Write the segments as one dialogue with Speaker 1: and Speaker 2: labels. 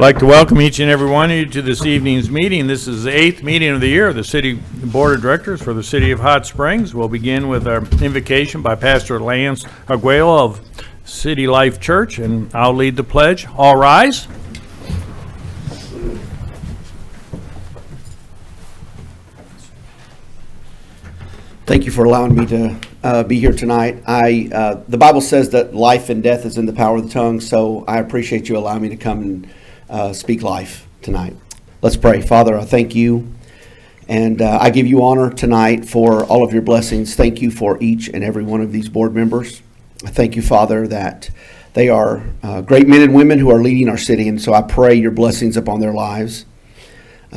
Speaker 1: like to welcome each and every one of you to this evening's meeting. This is the 8th meeting of the year of the City Board of Directors for the City of Hot Springs. We'll begin with our invocation by Pastor Lance Arguello of City Life Church, and I'll lead the pledge. All rise.
Speaker 2: Thank you for allowing me to be here tonight. The Bible says that life and death is in the power of the tongue, so I appreciate you allowing me to come and speak life tonight. Let's pray. Father, I thank you, and I give you honor tonight for all of your blessings. Thank you for each and every one of these board members. I thank you, Father, that they are great men and women who are leading our city, and so I pray your blessings upon their lives.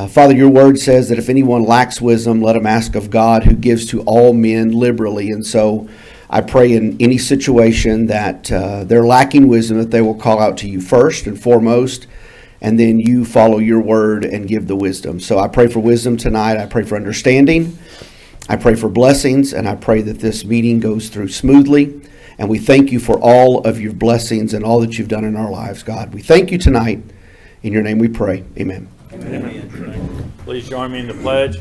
Speaker 2: Father, your word says that if anyone lacks wisdom, let him ask of God, who gives to all men liberally. And so I pray in any situation that they're lacking wisdom, that they will call out to you first and foremost, and then you follow your word and give the wisdom. So I pray for wisdom tonight. I pray for understanding. I pray for blessings, and I pray that this meeting goes through smoothly. And we thank you for all of your blessings and all that you've done in our lives, God. We thank you tonight. In your name we pray. Amen.
Speaker 1: Amen. Please join me in the pledge.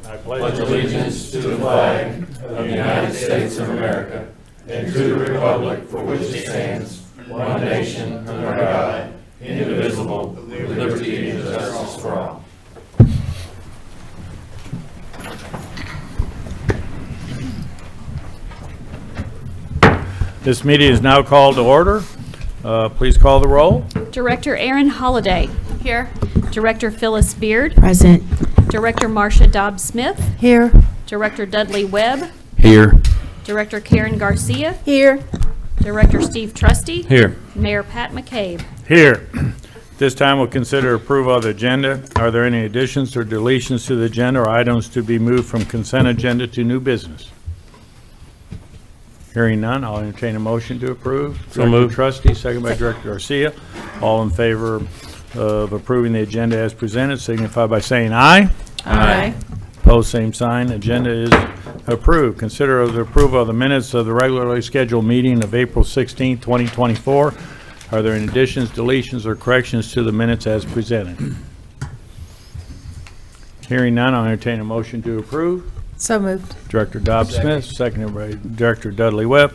Speaker 1: I
Speaker 3: pledge allegiance to the flag of the United States of America and to the republic for which it stands, one nation, under God, indivisible, with liberty and justice for all.
Speaker 1: This meeting is now called to order. Please call the roll.
Speaker 4: Director Aaron Holliday. Here. Director Phyllis Beard.
Speaker 5: Present.
Speaker 4: Director Marcia Dobbs-Smith.
Speaker 5: Here.
Speaker 4: Director Dudley Webb.
Speaker 1: Here.
Speaker 4: Director Karen Garcia.
Speaker 5: Here.
Speaker 4: Director Steve Trusty.
Speaker 1: Here.
Speaker 4: Mayor Pat McCabe.
Speaker 1: Here. This time we'll consider approval of the agenda. Are there any additions or deletions to the agenda or items to be moved from consent agenda to new business? Hearing none, I'll entertain a motion to approve.
Speaker 6: So moved.
Speaker 1: Director Trustee, second by Director Garcia. All in favor of approving the agenda as presented, signify by saying aye.
Speaker 4: Aye.
Speaker 1: Opposed, same sign. Agenda is approved. Consider the approval of the minutes of the regularly scheduled meeting of April 16, 2024. Are there any additions, deletions, or corrections to the minutes as presented? Hearing none, I'll entertain a motion to approve.
Speaker 5: So moved.
Speaker 1: Director Dobbs-Smith, seconded by Director Dudley Webb.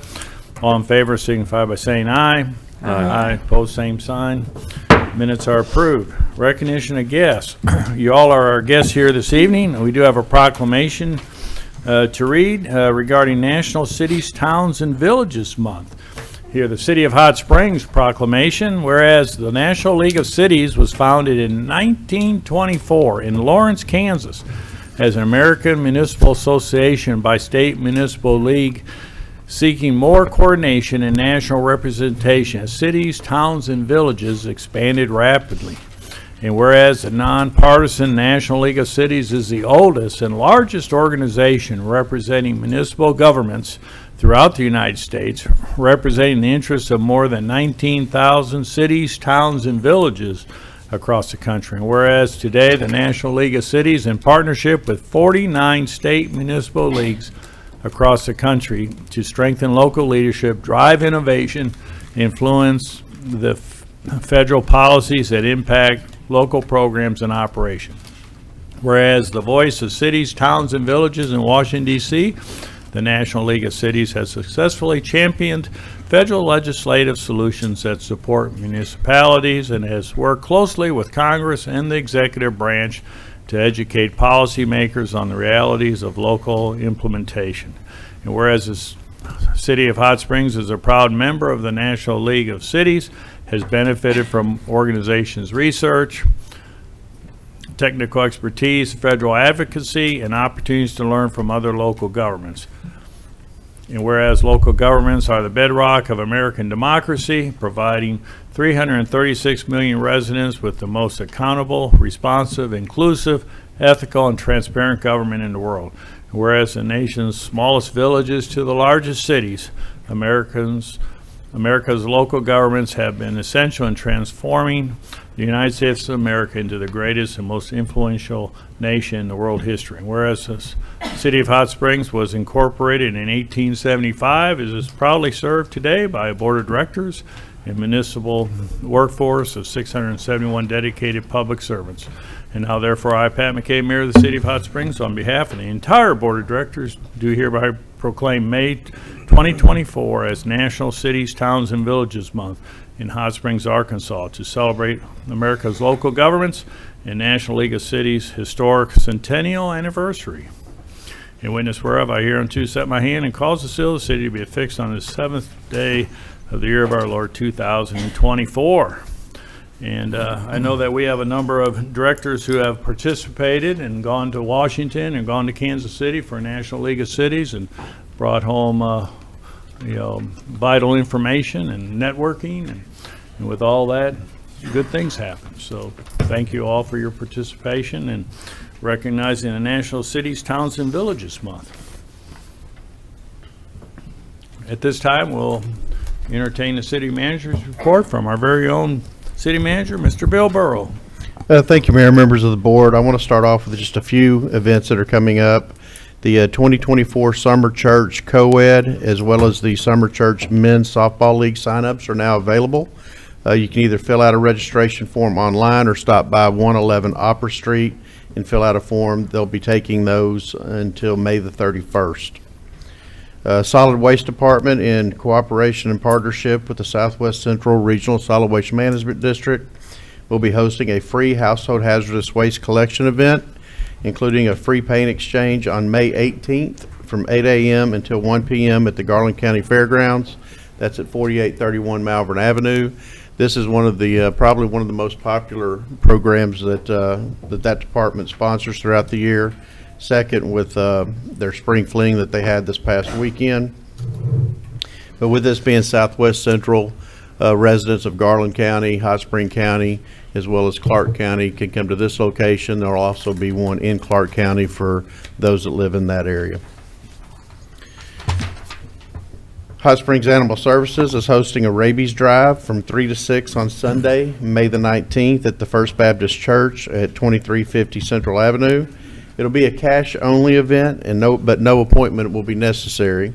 Speaker 1: All in favor signify by saying aye. Aye. Opposed, same sign. Minutes are approved. Recognition of guests. You all are our guests here this evening. We do have a proclamation to read regarding National Cities, Towns, and Villages Month. Here, the City of Hot Springs proclamation, whereas the National League of Cities was founded in 1924 in Lawrence, Kansas, as an American Municipal Association by State Municipal League, seeking more coordination and national representation as cities, towns, and villages expanded rapidly. And whereas the nonpartisan National League of Cities is the oldest and largest organization representing municipal governments throughout the United States, representing the interests of more than 19,000 cities, towns, and villages across the country. And whereas today the National League of Cities, in partnership with 49 state municipal leagues across the country, to strengthen local leadership, drive innovation, influence the federal policies that impact local programs and operations. Whereas the voice of cities, towns, and villages in Washington, D.C., the National League of Cities has successfully championed federal legislative solutions that support municipalities and has worked closely with Congress and the executive branch to educate policymakers on the realities of local implementation. And whereas the City of Hot Springs is a proud member of the National League of Cities, has benefited from organization's research, technical expertise, federal advocacy, and opportunities to learn from other local governments. And whereas local governments are the bedrock of American democracy, providing 336 million residents with the most accountable, responsive, inclusive, ethical, and transparent government in the world. And whereas the nation's smallest villages to the largest cities, America's local governments have been essential in transforming the United States of America into the greatest and most influential nation in the world history. And whereas the City of Hot Springs was incorporated in 1875, it is proudly served today by a board of directors a municipal workforce of 671 dedicated public servants. And now therefore, I, Pat McKay, Mayor of the City of Hot Springs, on behalf of the entire Board of Directors, do hereby proclaim May 2024 as National Cities, Towns, and Villages Month in Hot Springs, Arkansas, to celebrate America's local governments and National League of Cities' historic centennial anniversary. In witness whereof, I hereunto set my hand and cause the seal of the city to be affixed on the 7th day of the year of our Lord 2024. And I know that we have a number of directors who have participated and gone to Washington and gone to Kansas City for National League of Cities and brought home vital information and networking, and with all that, good things happen. So thank you all for your participation and recognizing the National Cities, Towns, and Villages Month. At this time, we'll entertain the city manager's report from our very own city manager, Mr. Bill Burrow.
Speaker 5: Thank you, Mayor, members of the board. I want to start off with just a few events that are coming up. The 2024 Summer Church Co-ed, as well as the Summer Church Men's Softball League signups are now available. You can either fill out a registration form online or stop by 111 Opera Street and fill out a form. They'll be taking those until May the 31st. Solid Waste Department, in cooperation and partnership with the Southwest Central Regional Solid Waste Management District, will be hosting a free household hazardous waste collection event, including a free paint exchange on May 18th from 8 a.m. until 1 p.m. at the Garland County Fairgrounds. That's at 4831 Malvern Avenue. This is one of the probably one of the most popular programs that that department sponsors throughout the year. Second, with their spring fling that they had this past weekend. But with this being Southwest Central, residents of Garland County, Hot Spring County, as well as Clark County can come to this location. There will also be one in Clark County for those that live in that area. Hot Springs Animal Services is hosting a rabies drive from 3 to 6 on Sunday, May the 19th at the First Baptist Church at 2350 Central Avenue. It'll be a cash-only event, and no appointment will be necessary.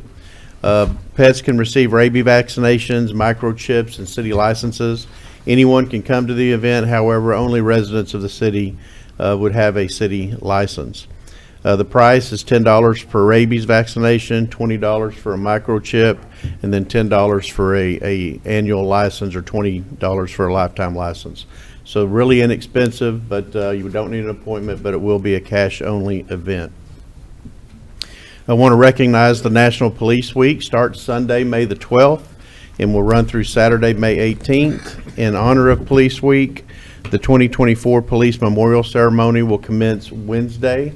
Speaker 5: Pets can receive rabies vaccinations, microchips, and city licenses. Anyone can come to the event. However, only residents of the city would have a city license. The price is $10 per rabies vaccination, $20 for a microchip, and then $10 for a annual license, or $20 for a lifetime license. So really inexpensive, but you don't need an appointment, but it will be a cash-only event. I want to recognize the National Police Week. Starts Sunday, May the 12th, and will run through Saturday, May 18th. In honor of Police Week, the 2024 Police Memorial Ceremony will commence Wednesday,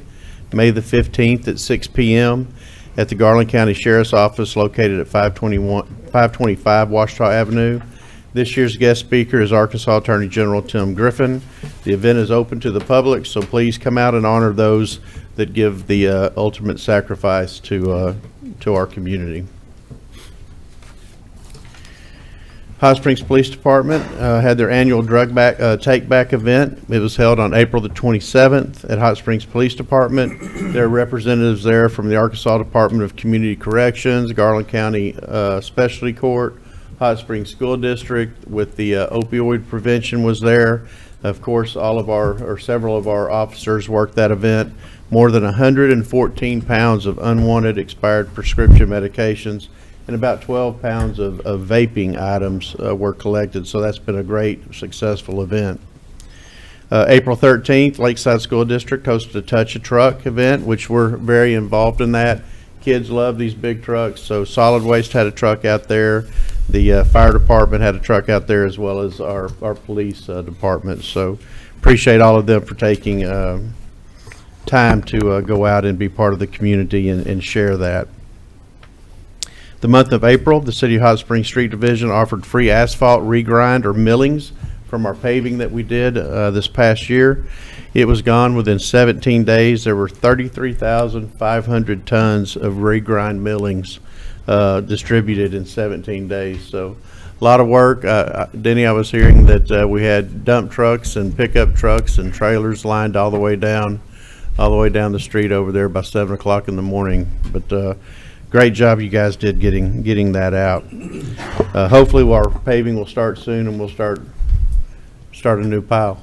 Speaker 5: May the 15th at 6 p.m. at the Garland County Sheriff's Office located at 525 Washita Avenue. This year's guest speaker is Arkansas Attorney General Tim Griffin. The event is open to the public, so please come out and honor those that give the ultimate sacrifice to our community. Hot Springs Police Department had their annual drug take back event. It was held on April the 27th at Hot Springs Police Department. There are representatives there from the Arkansas Department of Community Corrections, Garland County Specialty Court, Hot Springs School District with the opioid prevention was there. Of course, several of our officers worked that event. More than 114 pounds of unwanted expired prescription medications and about 12 pounds of vaping items were collected. So that's been a great, successful event. April 13th, Lakeside School District hosted a Touch a Truck event, which we're very involved in that. Kids love these big trucks, so Solid Waste had a truck out there. The fire department had a truck out there, as well as our police department. So appreciate all of them for taking time to go out and be part of the community and share that. The month of April, the City of Hot Springs Street Division offered free asphalt regrind or millings from our paving that we did this past year. It was gone within 17 days. There were 33,500 tons of regrind millings distributed in 17 days. So a lot of work. Denny, I was hearing that we had dump trucks and pickup trucks and trailers lined all the way down the street over there by 7 o'clock in the morning. But great job you guys did getting that out. Hopefully our paving will start soon and we'll start a new pile.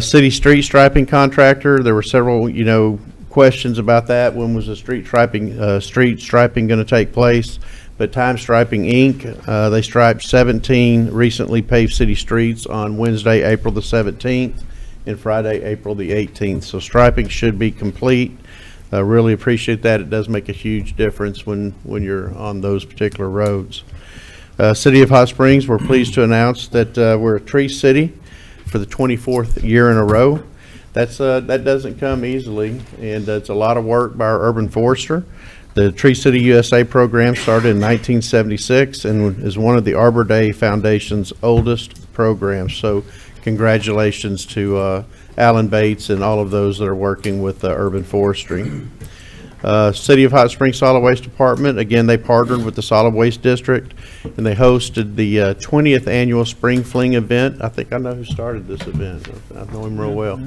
Speaker 5: City street striping contractor, there were several, questions about that. When was the street striping going to take place? But Time Striping Inc., they striped 17 recently paved city streets on Wednesday, April the 17th, and Friday, April the 18th. So striping should be complete. Really appreciate that. It does make a huge difference when you're on those particular roads. City of Hot Springs, we're pleased to announce that we're a tree city for the 24th year in a row. That doesn't come easily, and it's a lot of work by our urban forester. The Tree City USA program started in 1976 and is one of the Arbor Day Foundation's oldest programs. So congratulations to Alan Bates and all of those that are working with urban forestry. City of Hot Springs Solid Waste Department, again, they partnered with the Solid Waste District and they hosted the 20th annual Spring Fling event. I think I know who started this event. I know him real well.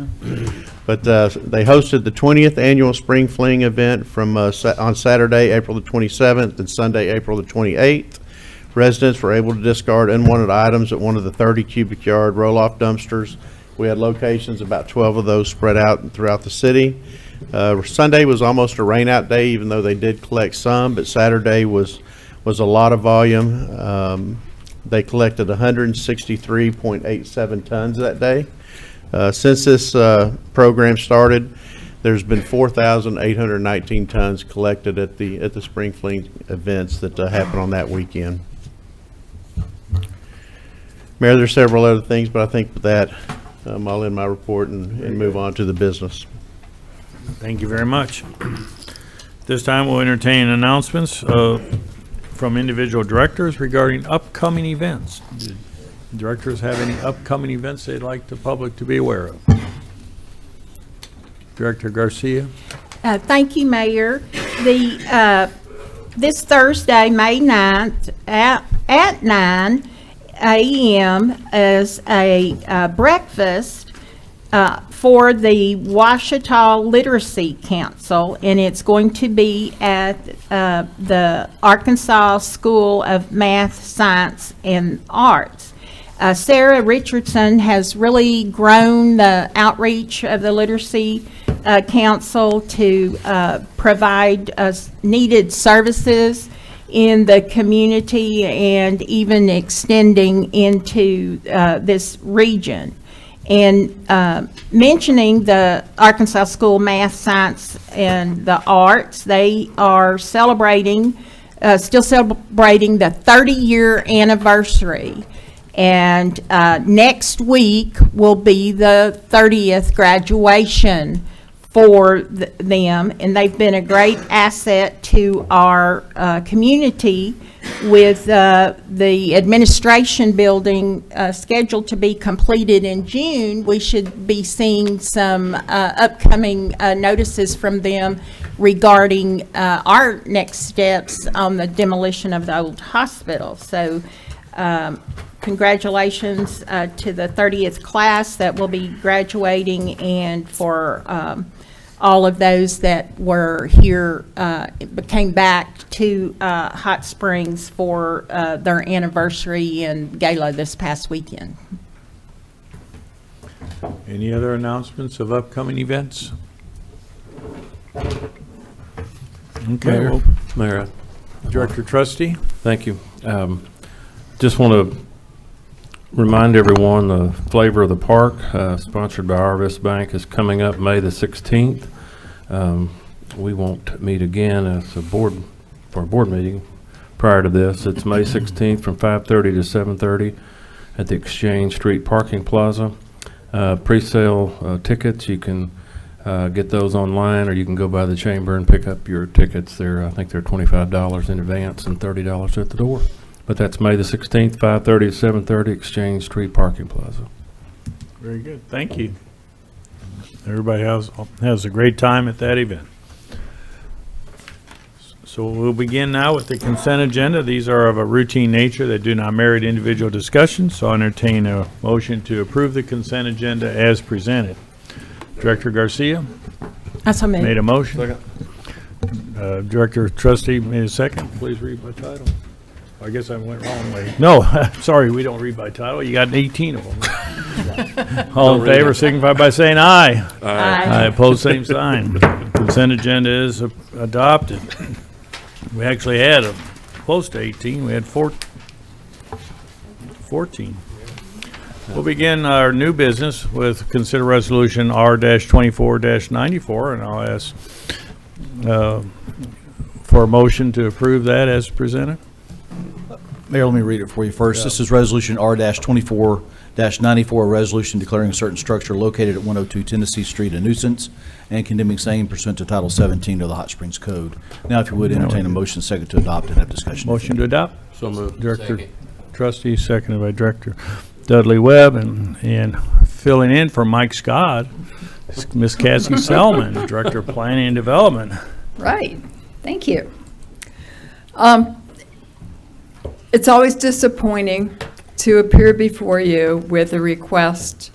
Speaker 5: But they hosted the 20th annual Spring Fling event from on Saturday, April the 27th and Sunday, April the 28th. Residents were able to discard unwanted items at one of the 30 cubic yard roll-off dumpsters. We had locations, about 12 of those spread out throughout the city. Sunday was almost a rain-out day, even though they did collect some, but Saturday was a lot of volume. They collected 163.87 tons that day. Since this program started, there's been 4,819 tons collected at the Spring Fling events that happen on that weekend. Mayor, there's several other things, but I think with that, I'll end my report and move on to the business.
Speaker 1: Thank you very much. This time we'll entertain announcements from individual directors regarding upcoming events. Do directors have any upcoming events they'd like the public to be aware of? Director Garcia?
Speaker 6: Thank you, Mayor. This Thursday, May 9th, at 9 a.m. is a breakfast for the Ouachita Literacy Council, and it's going to be at the Arkansas School of Math, Science, and Arts. Sarah Richardson has really grown the outreach of the Literacy Council to provide needed services in the community and even extending into this region. And mentioning the Arkansas School Math, Science, and the Arts, they are celebrating, still celebrating the 30-year anniversary. And next week will be the 30th graduation for them, and they've been a great asset to our community with the administration building scheduled to be completed in June. We should be seeing some upcoming notices from them regarding our next steps on the demolition of the old hospital. So congratulations to the 30th class that will be graduating, and for all of those that were here, came back to Hot Springs for their anniversary and gala this past weekend.
Speaker 1: Any other announcements of upcoming events? Okay, well,
Speaker 3: Mayor,
Speaker 1: Director Trustee?
Speaker 3: thank you. Just want to remind everyone the Flavor of the Park, sponsored by Arvest Bank, is coming up May the 16th. We won't meet again as a board for a board meeting prior to this. It's May 16th from 5:30 to 7:30 at the Exchange Street Parking Plaza. Pre-sale tickets, you can get those online, or you can go by the chamber and pick up your tickets. I think they're $25 in advance and $30 at the door. But that's May the 16th, 5:30 to 7:30, Exchange Street Parking Plaza.
Speaker 1: Very good, thank you. Everybody has a great time at that event. So we'll begin now with the consent agenda. These are of a routine nature that do not merit individual discussion, so I entertain a motion to approve the consent agenda as presented. Director Garcia
Speaker 6: That's what I mean.
Speaker 1: made a motion. Director Trustee made a second. Please read by title. I guess I went wrong way. No, sorry, we don't read by title. You got 18 of them. All in favor, signify by saying aye. Aye. Opposed, same sign. Consent agenda is adopted. We actually had close to 18. We had 14. We'll begin our new business with consider resolution R-24-94, and I'll ask for a motion to approve that as presented.
Speaker 7: Mayor, let me read it for you first. This is Resolution R-24-94, a resolution declaring a certain structure located at 102 Tennessee Street a nuisance and condemning same pursuant to Title 17 of the Hot Springs Code. Now, if you would entertain a motion second to adopt and have discussion.
Speaker 1: Motion to adopt.
Speaker 3: So moved.
Speaker 1: Director Trustee, seconded by Director Dudley Webb, and filling in for Mike Scott, Miss Cassie Selman, Director of Planning and Development.
Speaker 8: Right, thank you. It's always disappointing to appear before you with a request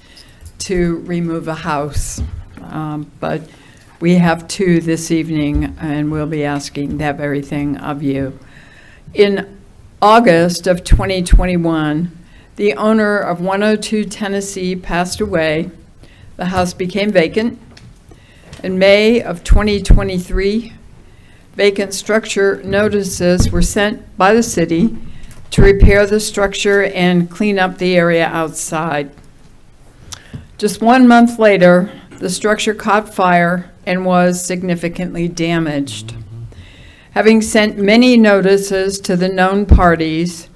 Speaker 8: to remove a house, but we have two this evening, and we'll be asking that very thing of you. In August of 2021, the owner of 102 Tennessee passed away. The house became vacant. In May of 2023, vacant structure notices were sent by the city to repair the structure and clean up the area outside. Just 1 month later, the structure caught fire and was significantly damaged. Having sent many notices to the known parties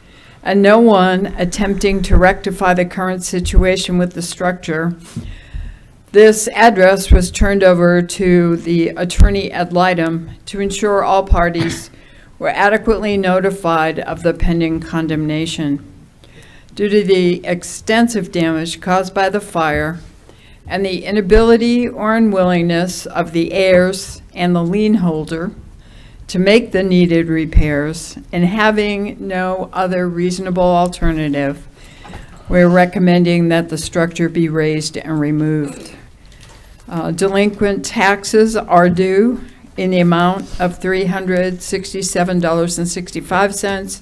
Speaker 8: and no one attempting to rectify the current situation with the structure, this address was turned over to the attorney ad litem to ensure all parties were adequately notified of the pending condemnation. Due to the extensive damage caused by the fire and the inability or unwillingness of the heirs and the lien holder to make the needed repairs, and having no other reasonable alternative, we're recommending that the structure be raised and removed. Delinquent taxes are due in the amount of $367.65,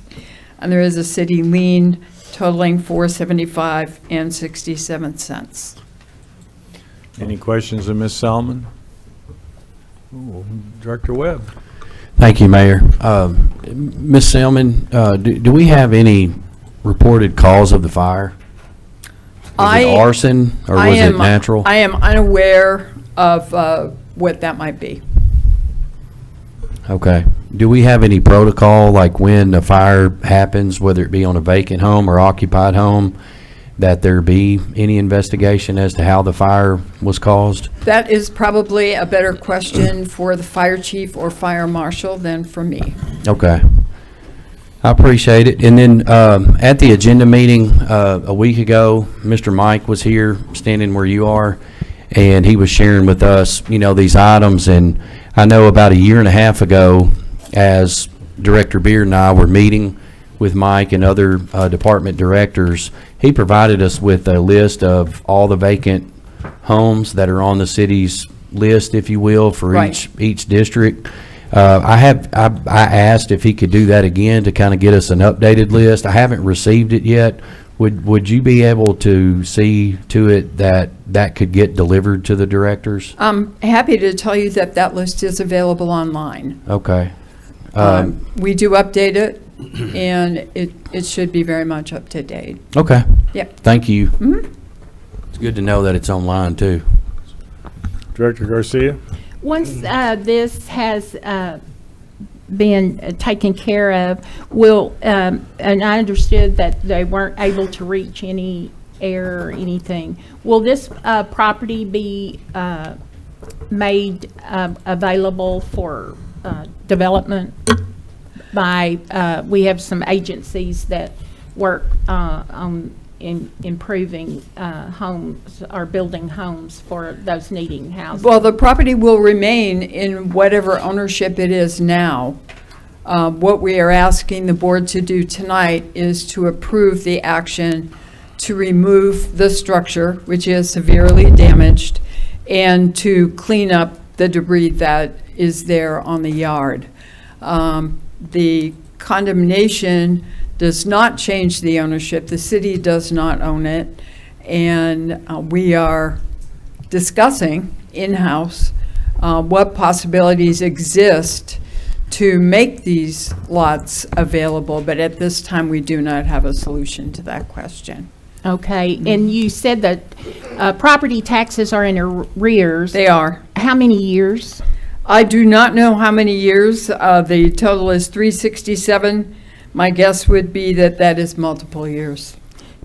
Speaker 8: and there is a city lien totaling $475.67.
Speaker 1: Any questions of Ms. Selman? Ooh, Director Webb.
Speaker 9: Thank you, Mayor. Ms. Selman, do we have any reported cause of the fire? Was it arson or was it natural?
Speaker 8: I am unaware of what that might be.
Speaker 9: Okay. Do we have any protocol, like when a fire happens, whether it be on a vacant home or occupied home, that there be any investigation as to how the fire was caused?
Speaker 8: That is probably a better question for the fire chief or fire marshal than for me.
Speaker 9: Okay. I appreciate it. And then at the agenda meeting a week ago, Mr. Mike was here, standing where you are, and he was sharing with us, you know, these items. And I know about a year and a half ago, as Director Beard and I were meeting with Mike and other department directors, he provided us with a list of all the vacant homes that are on the city's list, if you will, for
Speaker 8: Right.
Speaker 9: each district. I asked if he could do that again to kind of get us an updated list. I haven't received it yet. Would you be able to see to it that that could get delivered to the directors?
Speaker 8: I'm happy to tell you that that list is available online.
Speaker 9: Okay.
Speaker 8: We do update it, and it should be very much up to date.
Speaker 9: Okay.
Speaker 8: Yep.
Speaker 9: Thank you. It's good to know that it's online too.
Speaker 1: Director Garcia.
Speaker 6: Once this has been taken care of, will, and I understood that they weren't able to reach any air or anything, will this property be made available for development by, we have some agencies that work on improving homes or building homes for those needing housing?
Speaker 8: Well, the property will remain in whatever ownership it is now. What we are asking the board to do tonight is to approve the action to remove the structure, which is severely damaged, and to clean up the debris that is there on the yard. The condemnation does not change the ownership. The city does not own it. And we are discussing in-house what possibilities exist to make these lots available. But at this time, we do not have a solution to that question.
Speaker 6: Okay, and you said that property taxes are in arrears.
Speaker 8: They are.
Speaker 6: How many years?
Speaker 8: I do not know how many years. The total is 367. My guess would be that that is multiple years.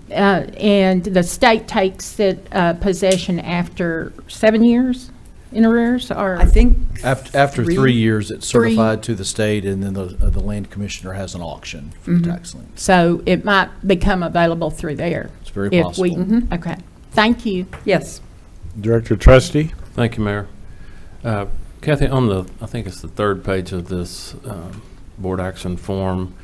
Speaker 6: And the state takes it possession after 7 years in arrears, or?
Speaker 8: I think
Speaker 7: After
Speaker 8: Three?
Speaker 7: 3 years, it's
Speaker 6: Three.
Speaker 7: certified to the state, and then the land commissioner has an auction for the tax lien.
Speaker 6: So it might become available through there.
Speaker 7: It's very
Speaker 6: if we-
Speaker 7: possible.
Speaker 6: Okay, thank you.
Speaker 8: yes.
Speaker 1: Director Trustee?
Speaker 3: Thank you, Mayor. Kathy, on the, I think it's the third page of this board action form,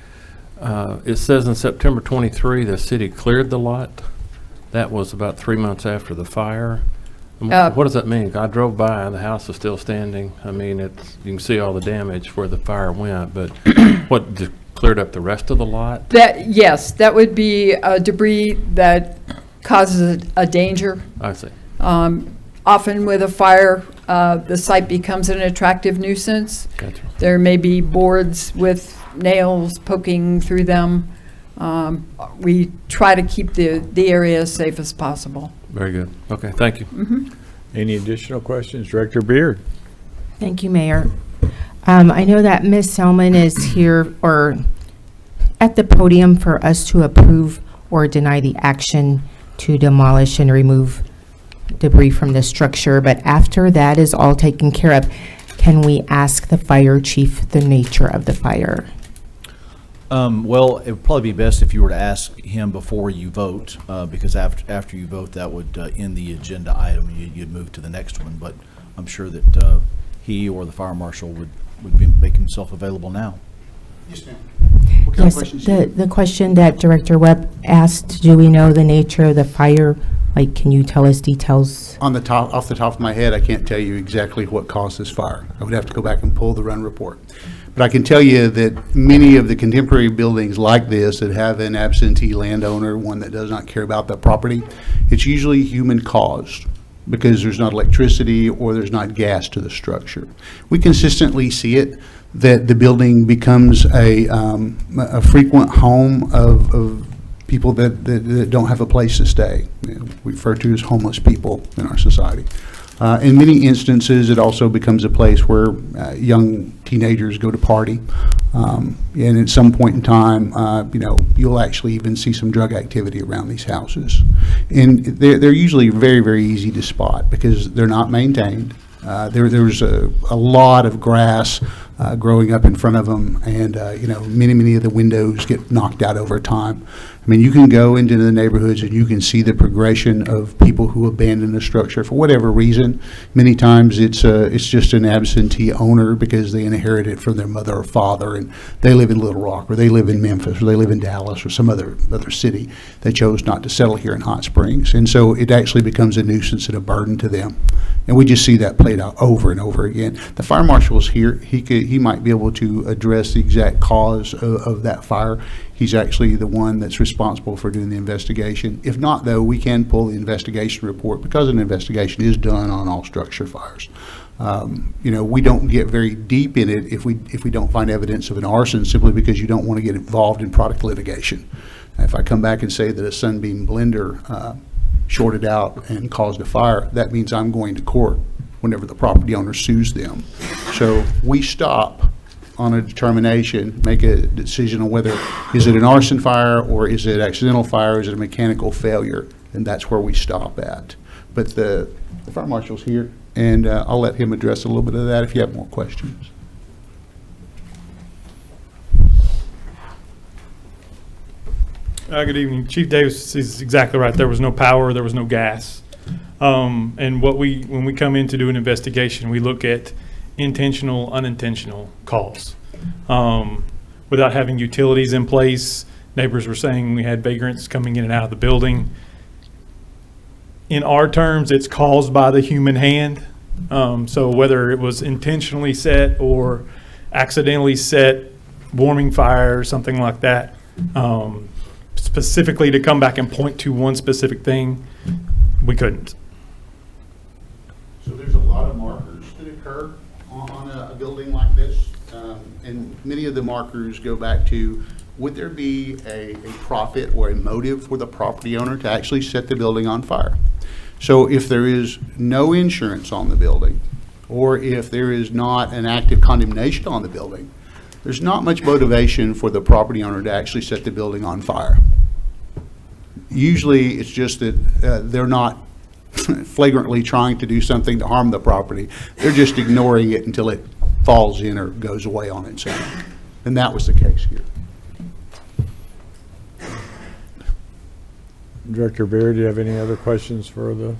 Speaker 3: it says in September 23, the city cleared the lot. That was about 3 months after the fire. What does that mean? I drove by, the house is still standing. I mean, it's, you can see all the damage where the fire went, but what, just cleared up the rest of the lot?
Speaker 8: Yes, that would be debris that causes a danger.
Speaker 3: I see.
Speaker 8: Often with a fire, the site becomes an attractive nuisance.
Speaker 3: Gotcha.
Speaker 8: There may be boards with nails poking through them. We try to keep the area as safe as possible.
Speaker 3: Very good. Okay, thank you.
Speaker 1: Any additional questions? Director Beard?
Speaker 10: Thank you, Mayor. I know that Ms. Selman is here or at the podium for us to approve or deny the action to demolish and remove debris from the structure, but after that is all taken care of, can we ask the fire chief the nature of the fire?
Speaker 7: Well, it would probably be best if you were to ask him before you vote, because after you vote, that would end the agenda item. You'd move to the next one, but I'm sure that he or the fire marshal would make himself available now.
Speaker 11: Yes, ma'am. What kind of
Speaker 10: Yes,
Speaker 11: questions?
Speaker 10: the question that Director Webb asked, do we know the nature of the fire? Like, can you tell us details?
Speaker 11: Off the top of my head, I can't tell you exactly what caused this fire. I would have to go back and pull the run report. But I can tell you that many of the contemporary buildings like this that have an absentee landowner, one that does not care about that property, it's usually human caused because there's not electricity or there's not gas to the structure. We consistently see it, that the building becomes a frequent home of people that don't have a place to stay. We refer to as homeless people in our society. In many instances, it also becomes a place where young teenagers go to party. And at some point in time, you'll actually even see some drug activity around these houses. And they're usually very, very easy to spot because they're not maintained. There's a lot of grass growing up in front of them, and many of the windows get knocked out over time. I mean, you can go into the neighborhoods and you can see the progression of people who abandon a structure for whatever reason. Many times it's just an absentee owner because they inherit it from their mother or father, and they live in Little Rock, or they live in Memphis, or they live in Dallas, or some other city. They chose not to settle here in Hot Springs, and so it actually becomes a nuisance and a burden to them. And we just see that played out over and over again. The fire marshal is here. He might be able to address the exact cause of that fire. He's actually the one that's responsible for doing the investigation. If not, though, we can pull the investigation report because an investigation is done on all structure fires. We don't get very deep in it if we don't find evidence of an arson, simply because you don't want to get involved in product litigation. If I come back and say that a Sunbeam blender shorted out and caused a fire, that means I'm going to court whenever the property owner sues them. So we stop on a determination, make a decision on whether is it an arson fire or is it accidental fire, is it a mechanical failure, and that's where we stop at. But the fire marshal's here, and I'll let him address a little bit of that if you have more questions.
Speaker 12: Good evening. Chief Davis is exactly right. There was no power, there was no gas. And when we come in to do an investigation, we look at intentional, unintentional calls. Without having utilities in place, neighbors were saying we had vagrants coming in and out of the building. In our terms, it's caused by the human hand. So whether it was intentionally set or accidentally set, warming fire or something like that, specifically to come back and point to one specific thing, we couldn't.
Speaker 11: So there's a lot of markers that occur on a building like this. And many of the markers go back to, would there be a profit or a motive for the property owner to actually set the building on fire? So if there is no insurance on the building, or if there is not an active condemnation on the building, there's not much motivation for the property owner to actually set the building on fire. Usually, it's just that they're not flagrantly trying to do something to harm the property. They're just ignoring it until it falls in or goes away on its own. And that was the case here.
Speaker 1: Director Beard, do you have any other questions for the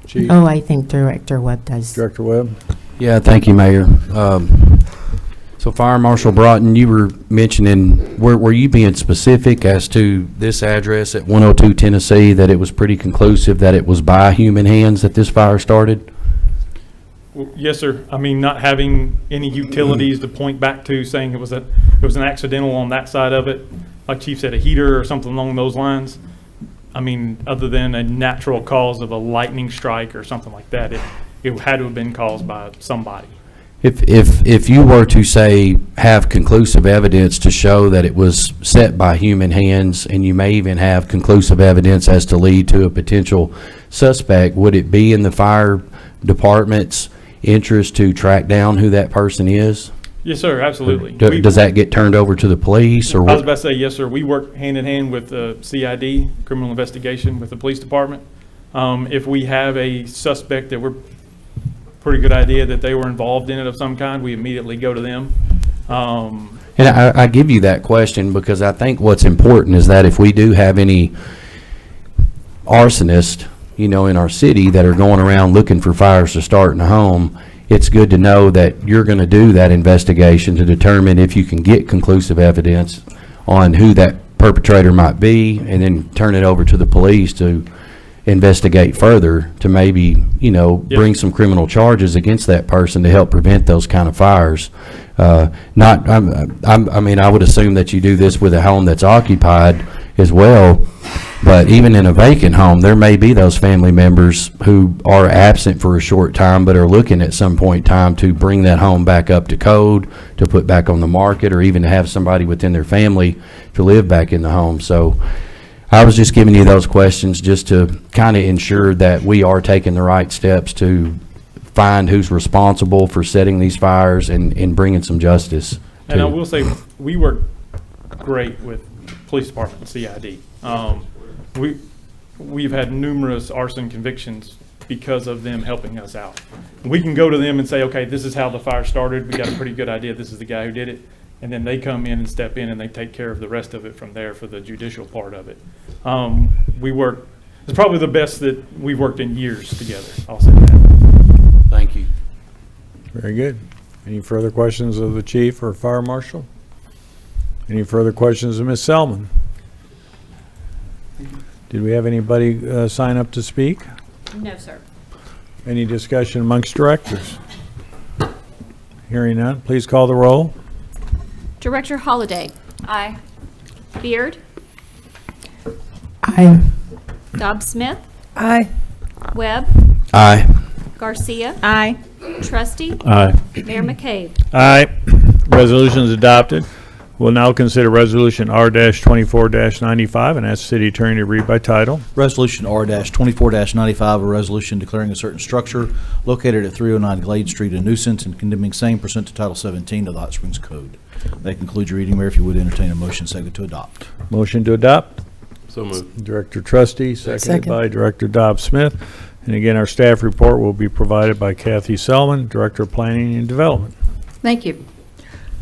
Speaker 1: chief?
Speaker 10: Oh, I think Director Webb does.
Speaker 1: Director Webb?
Speaker 9: Yeah, thank you, Mayor. So Fire Marshal Broughton, you were mentioning, were you being specific as to this address at 102 Tennessee, that it was pretty conclusive that it was by human hands that this fire started?
Speaker 12: Well, yes, sir. I mean, not having any utilities to point back to, saying it was an accidental on that side of it, like Chief said, a heater or something along those lines. I mean, other than a natural cause of a lightning strike or something like that, it had to have been caused by somebody.
Speaker 9: If you were to say have conclusive evidence to show that it was set by human hands, and you may even have conclusive evidence as to lead to a potential suspect, would it be in the fire department's interest to track down who that person is?
Speaker 12: Yes, sir, absolutely.
Speaker 9: Does that get turned over to the police, or
Speaker 12: I was
Speaker 9: what?
Speaker 12: about to say, yes, sir. We work hand in hand with the CID, criminal investigation, with the police department. If we have a suspect that we're pretty good idea that they were involved in it of some kind, we immediately go to them.
Speaker 9: And I give you that question because I think what's important is that if we do have any arsonists, in our city that are going around looking for fires to start in a home, it's good to know that you're going to do that investigation to determine if you can get conclusive evidence on who that perpetrator might be, and then turn it over to the police to investigate further to maybe, bring some criminal charges against that person to help prevent those kind of fires. I would assume that you do this with a home that's occupied as well, but even in a vacant home, there may be those family members who are absent for a short time, but are looking at some point in time to bring that home back up to code, to put back on the market, or even to have somebody within their family to live back in the home. So I was just giving you those questions just to kind of ensure that we are taking the right steps to find who's responsible for setting these fires and bringing some justice.
Speaker 12: And I will say, we work great with police department and CID. We've had numerous arson convictions because of them helping us out. We can go to them and say, okay, this is how the fire started. We got a pretty good idea. This is the guy who did it. And then they come in and step in and they take care of the rest of it from there for the judicial part of it. It's probably the best that we've worked in years together. I'll say that.
Speaker 9: Thank you.
Speaker 1: Very good. Any further questions of the chief or fire marshal? Any further questions of Ms. Selman? Did we have anybody sign up to speak?
Speaker 4: No, sir.
Speaker 1: Any discussion amongst directors? Hearing none, please call the roll.
Speaker 4: Director Holliday. Aye. Beard.
Speaker 10: Aye.
Speaker 4: Dobbs Smith.
Speaker 8: Aye.
Speaker 4: Webb.
Speaker 9: Aye.
Speaker 4: Garcia.
Speaker 6: Aye.
Speaker 4: Trustee.
Speaker 1: Aye.
Speaker 4: Mayor McCabe.
Speaker 1: Aye. Resolution is adopted. We'll now consider Resolution R-24-95 and ask City Attorney to read by title.
Speaker 7: Resolution R-24-95, a resolution declaring a certain structure located at 309 Glade Street a nuisance and condemning same pursuant to Title 17 of the Hot Springs Code. That concludes your reading, Mayor. If you would entertain a motion, second to adopt.
Speaker 1: Motion to adopt.
Speaker 3: So moved.
Speaker 1: Director Trustee, seconded
Speaker 8: Second.
Speaker 1: by Director Dobbs Smith. And again, our staff report will be provided by Kathy Selman, Director of Planning and Development.
Speaker 8: Thank you.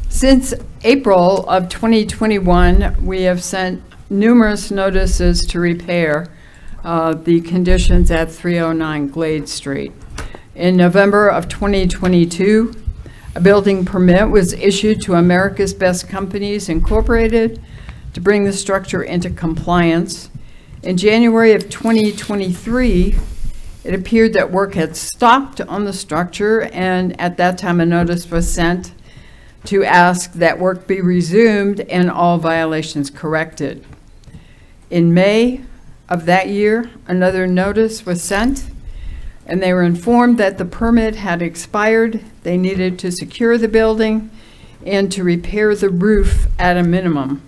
Speaker 8: Since April of 2021, we have sent numerous notices to repair the conditions at 309 Glade Street. In November of 2022, a building permit was issued to America's Best Companies Incorporated to bring the structure into compliance. In January of 2023, It appeared that work had stopped on the structure, and at that time, a notice was sent to ask that work be resumed and all violations corrected. In May of that year, another notice was sent, and they were informed that the permit had expired. They needed to secure the building and to repair the roof at a minimum.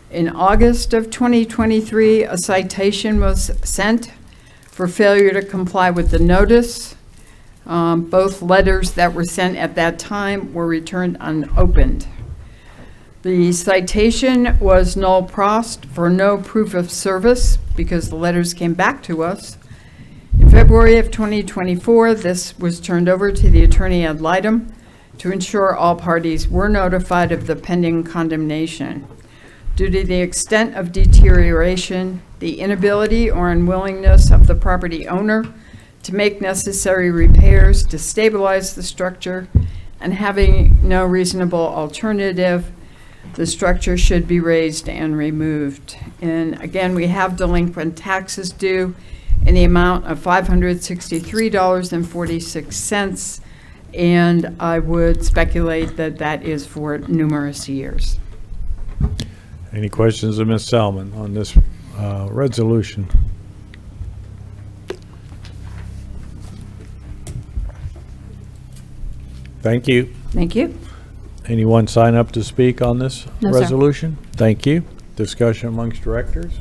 Speaker 8: In August of 2023, a citation was sent for failure to comply with the notice. Both letters that were sent at that time were returned unopened. The citation was null prost for no proof of service because the letters came back to us. In February of 2024, this was turned over to the attorney ad litem to ensure all parties were notified of the pending condemnation. Due to the extent of deterioration, the inability or unwillingness of the property owner to make necessary repairs to stabilize the structure, and having no reasonable alternative, the structure should be raised and removed. And again, we have delinquent taxes due in the amount of $563.46, and I would speculate that that is for numerous years.
Speaker 1: Any questions of Ms. Salmon on this resolution? Thank you.
Speaker 8: Thank you.
Speaker 1: Anyone sign up to speak on this
Speaker 4: No, sir.
Speaker 1: resolution? Thank you. Discussion amongst directors?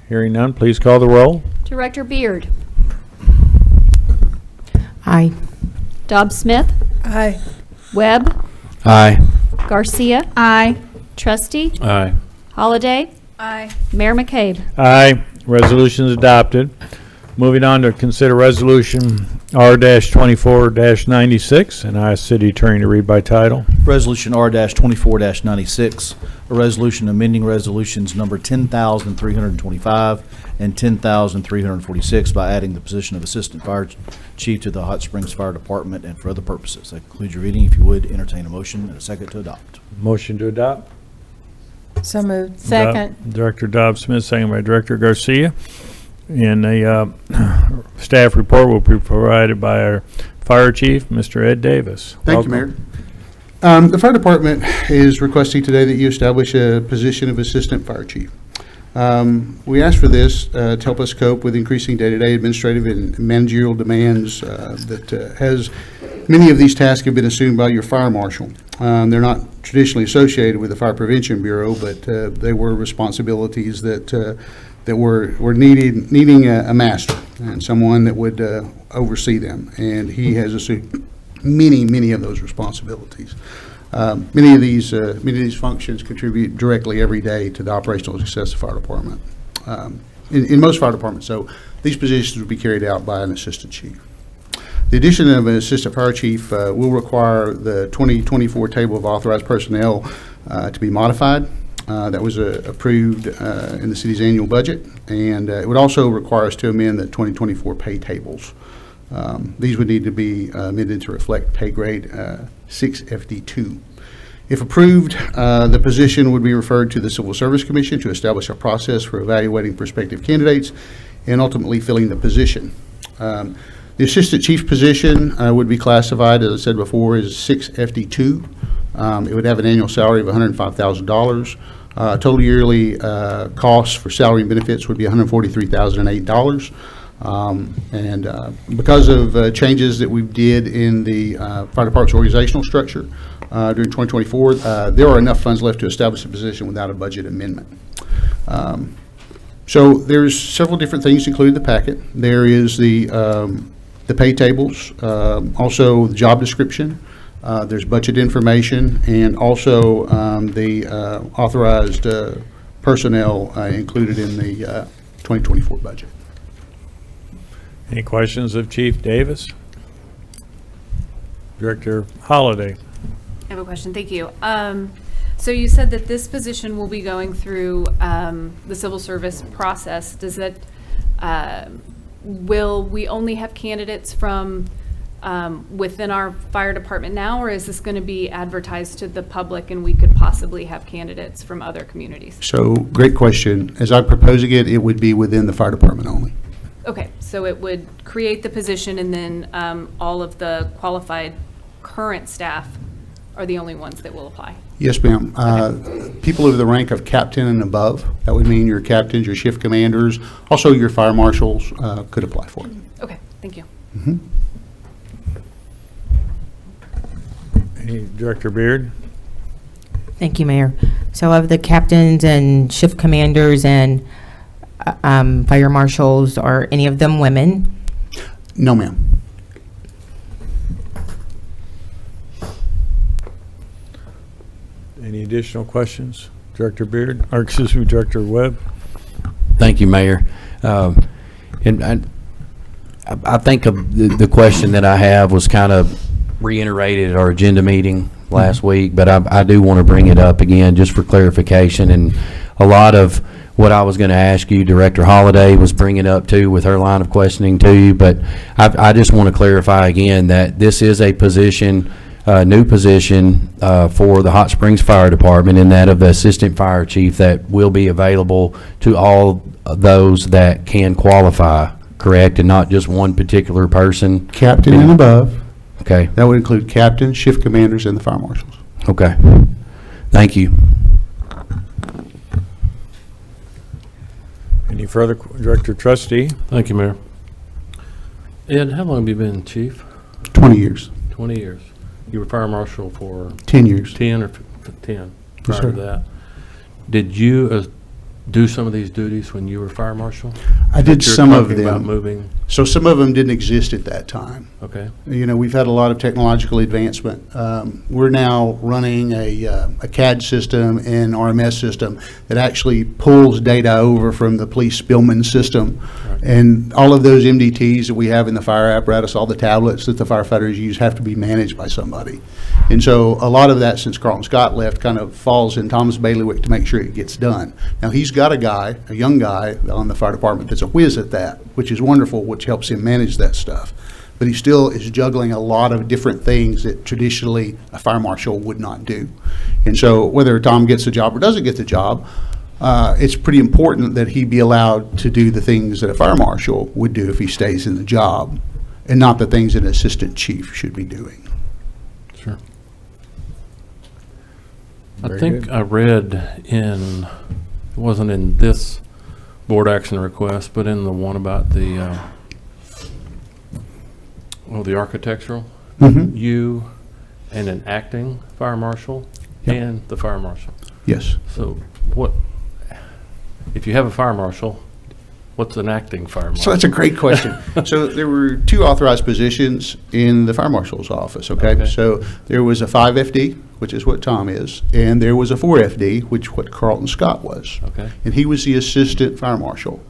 Speaker 1: Hearing none, please call the roll.
Speaker 4: Director Beard.
Speaker 10: Aye.
Speaker 4: Dobbs Smith.
Speaker 8: Aye.
Speaker 4: Webb.
Speaker 9: Aye.
Speaker 4: Garcia.
Speaker 6: Aye.
Speaker 4: Trustee.
Speaker 1: Aye.
Speaker 4: Holliday.
Speaker 8: Aye.
Speaker 4: Mayor McCabe.
Speaker 1: Aye. Resolution is adopted. Moving on to consider resolution R-24-96, and I ask city attorney to read by title.
Speaker 7: Resolution R-24-96, a resolution amending resolutions number 10,325 and 10,346 by adding the position of Assistant Fire Chief to the Hot Springs Fire Department and for other purposes. That concludes your reading. If you would, entertain a motion and a second to adopt.
Speaker 1: Motion to adopt.
Speaker 8: So moved.
Speaker 6: Second.
Speaker 1: Director Dobbs Smith, second by Director Garcia. And a staff report will be provided by our Fire Chief, Mr. Ed Davis.
Speaker 11: Thank you, Mayor. The fire department is requesting today that you establish a position of Assistant Fire Chief. We asked for this to help us cope with increasing day-to-day administrative and managerial demands that has many of these tasks have been assumed by your fire marshal. They're not traditionally associated with the Fire Prevention Bureau, but they were responsibilities that were needing a master and someone that would oversee them. And he has assumed many of those responsibilities. Many of these functions contribute directly every day to the operational success of the fire department. In most fire departments, so these positions would be carried out by an assistant chief. The addition of an assistant fire chief will require the 2024 table of authorized personnel to be modified. That was approved in the city's annual budget, and it would also require us to amend the 2024 pay tables. These would need to be amended to reflect pay grade 6FD2. If approved, the position would be referred to the Civil Service Commission to establish a process for evaluating prospective candidates and ultimately filling the position. The assistant chief position would be classified, as I said before, as 6FD2. It would have an annual salary of $105,000. Total yearly costs for salary and benefits would be $143,008. And because of changes that we did in the fire department's organizational structure during 2024, there are enough funds left to establish a position without a budget amendment. So there's several different things included in the packet. There is the pay tables, also the job description. There's budget information, and also the authorized personnel included in the 2024 budget.
Speaker 1: Any questions of Chief Davis? Director Holliday.
Speaker 4: I have a question. Thank you. So you said that this position will be going through the civil service process. Does that, will we only have candidates from within our fire department now, or is this going to be advertised to the public and we could possibly have candidates from other communities?
Speaker 11: So, great question. As I'm proposing it, it would be within the fire department only.
Speaker 4: Okay, so it would create the position and then all of the qualified current staff are the only ones that will apply?
Speaker 11: Yes, ma'am. People of the rank of captain and above, that would mean your captains, your shift commanders, also your fire marshals could apply for it.
Speaker 4: Okay, thank you.
Speaker 1: Any, Director Beard?
Speaker 10: Thank you, Mayor. So of the captains and shift commanders and fire marshals, are any of them women?
Speaker 11: No, ma'am.
Speaker 1: Any additional questions? Director Beard, or excuse me, Director Webb?
Speaker 9: Thank you, Mayor. And I think of the question that I have was kind of reiterated at our agenda meeting last week, but I do want to bring it up again just for clarification. And a lot of what I was going to ask you, Director Holliday was bringing up too with her line of questioning to you, but I just want to clarify again that this is a position, new position for the Hot Springs Fire Department, and that of the Assistant Fire Chief that will be available to all of those that can qualify, correct? And not just one particular person?
Speaker 11: Captain and above.
Speaker 9: Okay,
Speaker 11: That would include captains, shift commanders, and the fire marshals.
Speaker 9: okay. Thank you.
Speaker 1: Any further, Director Trustee?
Speaker 3: Thank you, Mayor. Ed, how long have you been chief?
Speaker 11: 20 years,
Speaker 3: 20 years. You were fire marshal for
Speaker 11: 10 years.
Speaker 3: 10 or 10 prior
Speaker 11: sir.
Speaker 3: to that. Did you do some of these duties when you were fire marshal?
Speaker 11: I did
Speaker 3: That you're
Speaker 11: some of
Speaker 3: talking about
Speaker 11: them.
Speaker 3: moving,
Speaker 11: So some of them didn't exist at that time.
Speaker 3: okay.
Speaker 11: You know, we've had a lot of technological advancement. We're now running a CAD system and RMS system that actually pulls data over from the police Spillman system.
Speaker 3: Right.
Speaker 11: And all of those MDTs that we have in the fire apparatus, all the tablets that the firefighters use have to be managed by somebody. And so a lot of that, since Carlton Scott left, kind of falls in Thomas bailiwick to make sure it gets done. Now, he's got a young guy on the fire department that's a whiz at that, which is wonderful, which helps him manage that stuff. But he still is juggling a lot of different things that traditionally a fire marshal would not do. And so whether Tom gets the job or doesn't get the job, it's pretty important that he be allowed to do the things that a fire marshal would do if he stays in the job, and not the things that an assistant chief should be doing.
Speaker 3: Sure.
Speaker 1: Very
Speaker 3: I think
Speaker 1: good.
Speaker 3: I read it wasn't in this board action request, but in the one about the architectural,
Speaker 11: Mhm.
Speaker 3: you and an acting fire marshal
Speaker 11: Yep.
Speaker 3: and the fire marshal.
Speaker 11: Yes.
Speaker 3: So what, if you have a fire marshal, what's an acting fire marshal?
Speaker 11: So that's a great question. So there were two authorized positions in the fire marshal's office, okay?
Speaker 3: Okay.
Speaker 11: So there was a 5 FD, which is what Tom is, and there was a 4 FD, which what Carlton Scott was.
Speaker 3: Okay.
Speaker 11: And he was the assistant fire marshal.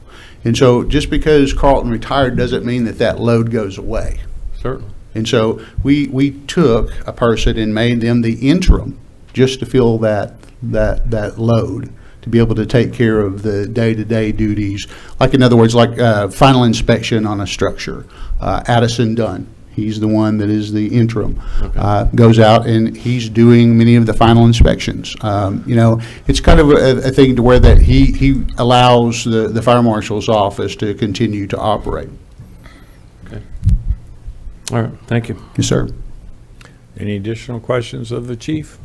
Speaker 11: And so just because Carlton retired doesn't mean that that load goes away.
Speaker 3: Certainly.
Speaker 11: And so we took a person and made them the interim just to fill that load, to be able to take care of the day-to-day duties. Like, in other words, like final inspection on a structure. Addison Dunn, he's the one that is the interim.
Speaker 3: Okay.
Speaker 11: Goes out and he's doing many of the final inspections. You know, it's kind of a thing to where that he allows the fire marshal's office to continue to operate.
Speaker 3: Okay. All right, thank you.
Speaker 11: Yes, sir.
Speaker 1: Any additional questions of the chief?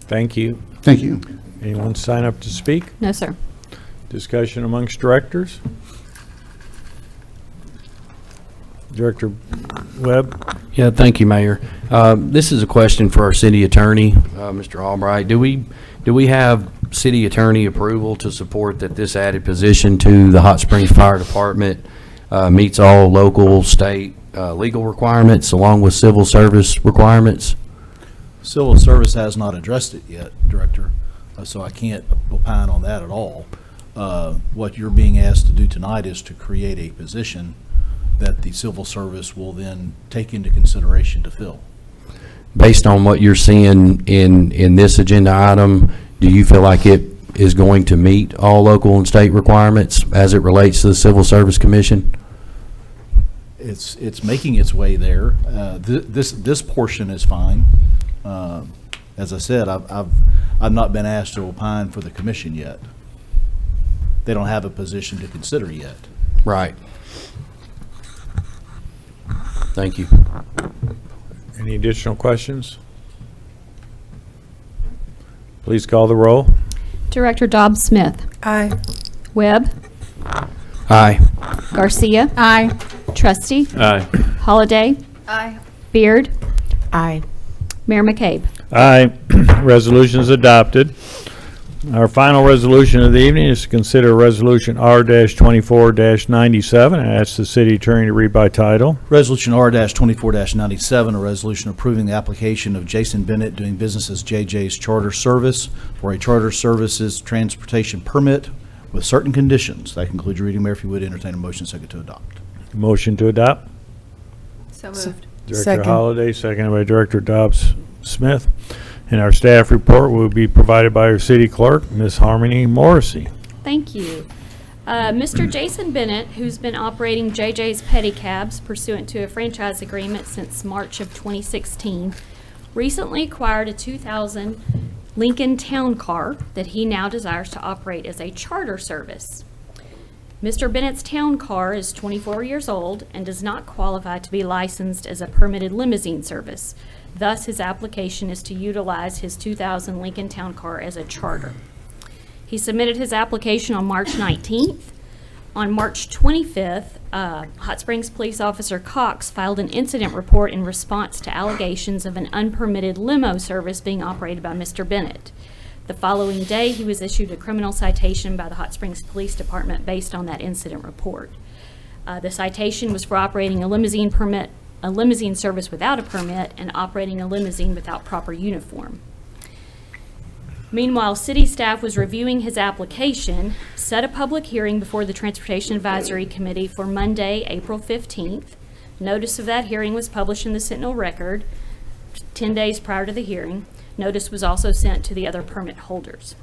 Speaker 1: Thank you.
Speaker 11: Thank you.
Speaker 1: Anyone sign up to speak?
Speaker 4: No, sir.
Speaker 1: Discussion amongst directors? Director Webb?
Speaker 9: Yeah, thank you, Mayor. This is a question for our city attorney, Mr. Albright. Do we have city attorney approval to support that this added position to the Hot Springs Fire Department meets all local, state, legal requirements along with civil service requirements?
Speaker 7: Civil Service has not addressed it yet, Director, so I can't opine on that at all. What you're being asked to do tonight is to create a position that the Civil Service will then take into consideration to fill.
Speaker 9: Based on what you're seeing in this agenda item, do you feel like it is going to meet all local and state requirements as it relates to the Civil Service Commission?
Speaker 7: It's making its way there. This portion is fine. As I said, I've not been asked to opine for the commission yet. they don't have a position to consider yet.
Speaker 9: Right. Thank you.
Speaker 1: Any additional questions? Please call the roll.
Speaker 13: Director Dobbs Smith.
Speaker 8: Aye.
Speaker 13: Webb.
Speaker 9: Aye.
Speaker 13: Garcia.
Speaker 6: Aye.
Speaker 13: Trustee.
Speaker 1: Aye.
Speaker 13: Holiday.
Speaker 8: Aye.
Speaker 13: Beard.
Speaker 10: Aye.
Speaker 13: Mayor McCabe.
Speaker 1: Aye. Resolution is adopted. Our final resolution of the evening is to consider Resolution R-24-97. I ask the city attorney to read by title.
Speaker 7: Resolution R-24-97, a resolution approving the application of Jason Bennett doing business as JJ's Charter Service for a charter services transportation permit with certain conditions. That concludes your reading, Mayor. If you would entertain a motion second to adopt.
Speaker 1: Motion to adopt.
Speaker 4: So moved.
Speaker 1: Director
Speaker 8: Second.
Speaker 1: Holliday, seconded by Director Dobbs Smith. And our staff report will be provided by our city clerk, Ms. Harmony Morrissey.
Speaker 13: Thank you. Mr. Jason Bennett, who's been operating JJ's Pedicabs pursuant to a franchise agreement since March of 2016, recently acquired a 2000 Lincoln Town Car that he now desires to operate as a charter service. Mr. Bennett's Town Car is 24 years old and does not qualify to be licensed as a permitted limousine service. Thus, his application is to utilize his 2000 Lincoln Town Car as a charter. He submitted his application on March 19th. On March 25th, Hot Springs Police Officer Cox filed an incident report in response to allegations of an unpermitted limo service being operated by Mr. Bennett. The following day, he was issued a criminal citation by the Hot Springs Police Department based on that incident report. The citation was for operating a limousine service without a permit and operating a limousine without proper uniform. Meanwhile, city staff was reviewing his application, set a public hearing before the Transportation Advisory Committee for Monday, April 15th. Notice of that hearing was published in the Sentinel Record 10 days prior to the hearing. Notice was also sent to the other permit holders.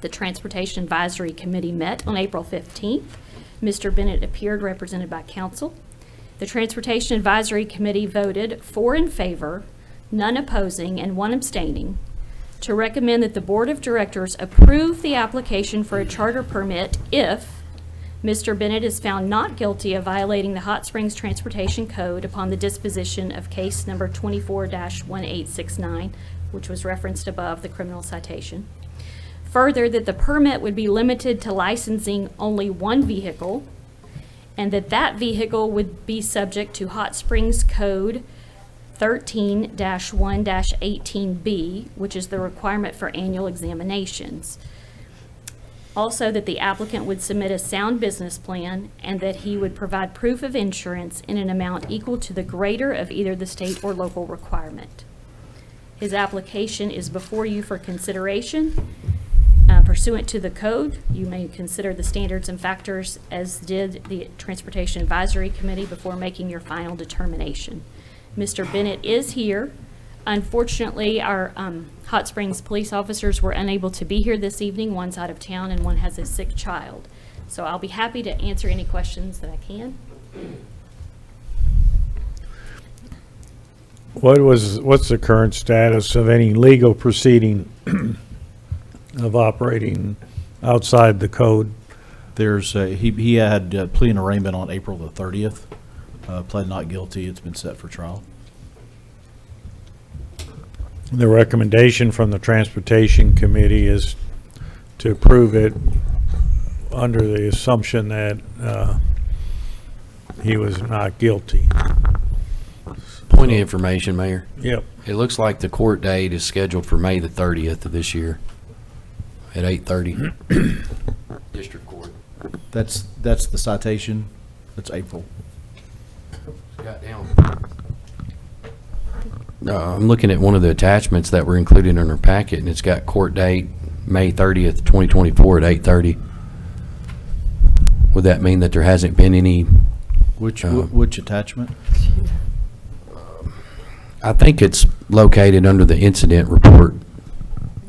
Speaker 13: The Transportation Advisory Committee met on April 15th. Mr. Bennett appeared represented by counsel. The Transportation Advisory Committee voted 4 in favor, none opposing, and 1 abstaining to recommend that the Board of Directors approve the application for a charter permit if Mr. Bennett is found not guilty of violating the Hot Springs Transportation Code upon the disposition of case number 24-1869, which was referenced above the criminal citation. Further, that the permit would be limited to licensing only 1 vehicle, and that vehicle would be subject to Hot Springs Code 13-1-18B, which is the requirement for annual examinations. Also, that the applicant would submit a sound business plan and that he would provide proof of insurance in an amount equal to the greater of either the state or local requirement. His application is before you for consideration. Pursuant to the code, you may consider the standards and factors as did the Transportation Advisory Committee before making your final determination. Mr. Bennett is here. Unfortunately, our Hot Springs police officers were unable to be here this evening. One's out of town and one has a sick child. So I'll be happy to answer any questions that I can.
Speaker 1: What's the current status of any legal proceeding of operating outside the code?
Speaker 7: There's, he had plea and arraignment on April the 30th, pled not guilty. It's been set for trial.
Speaker 1: The recommendation from the Transportation Committee is to approve it under the assumption that he was not guilty.
Speaker 9: Point of information, Mayor.
Speaker 1: Yep.
Speaker 9: It looks like the court date is scheduled for May the 30th of this year at 8:30. District Court.
Speaker 7: That's the citation. That's April.
Speaker 9: Got down. I'm looking at one of the attachments that were included in our packet, and it's got court date May 30th, 2024 at 8:30. Would that mean that there hasn't been any?
Speaker 7: Which attachment?
Speaker 9: I think it's located under the incident report.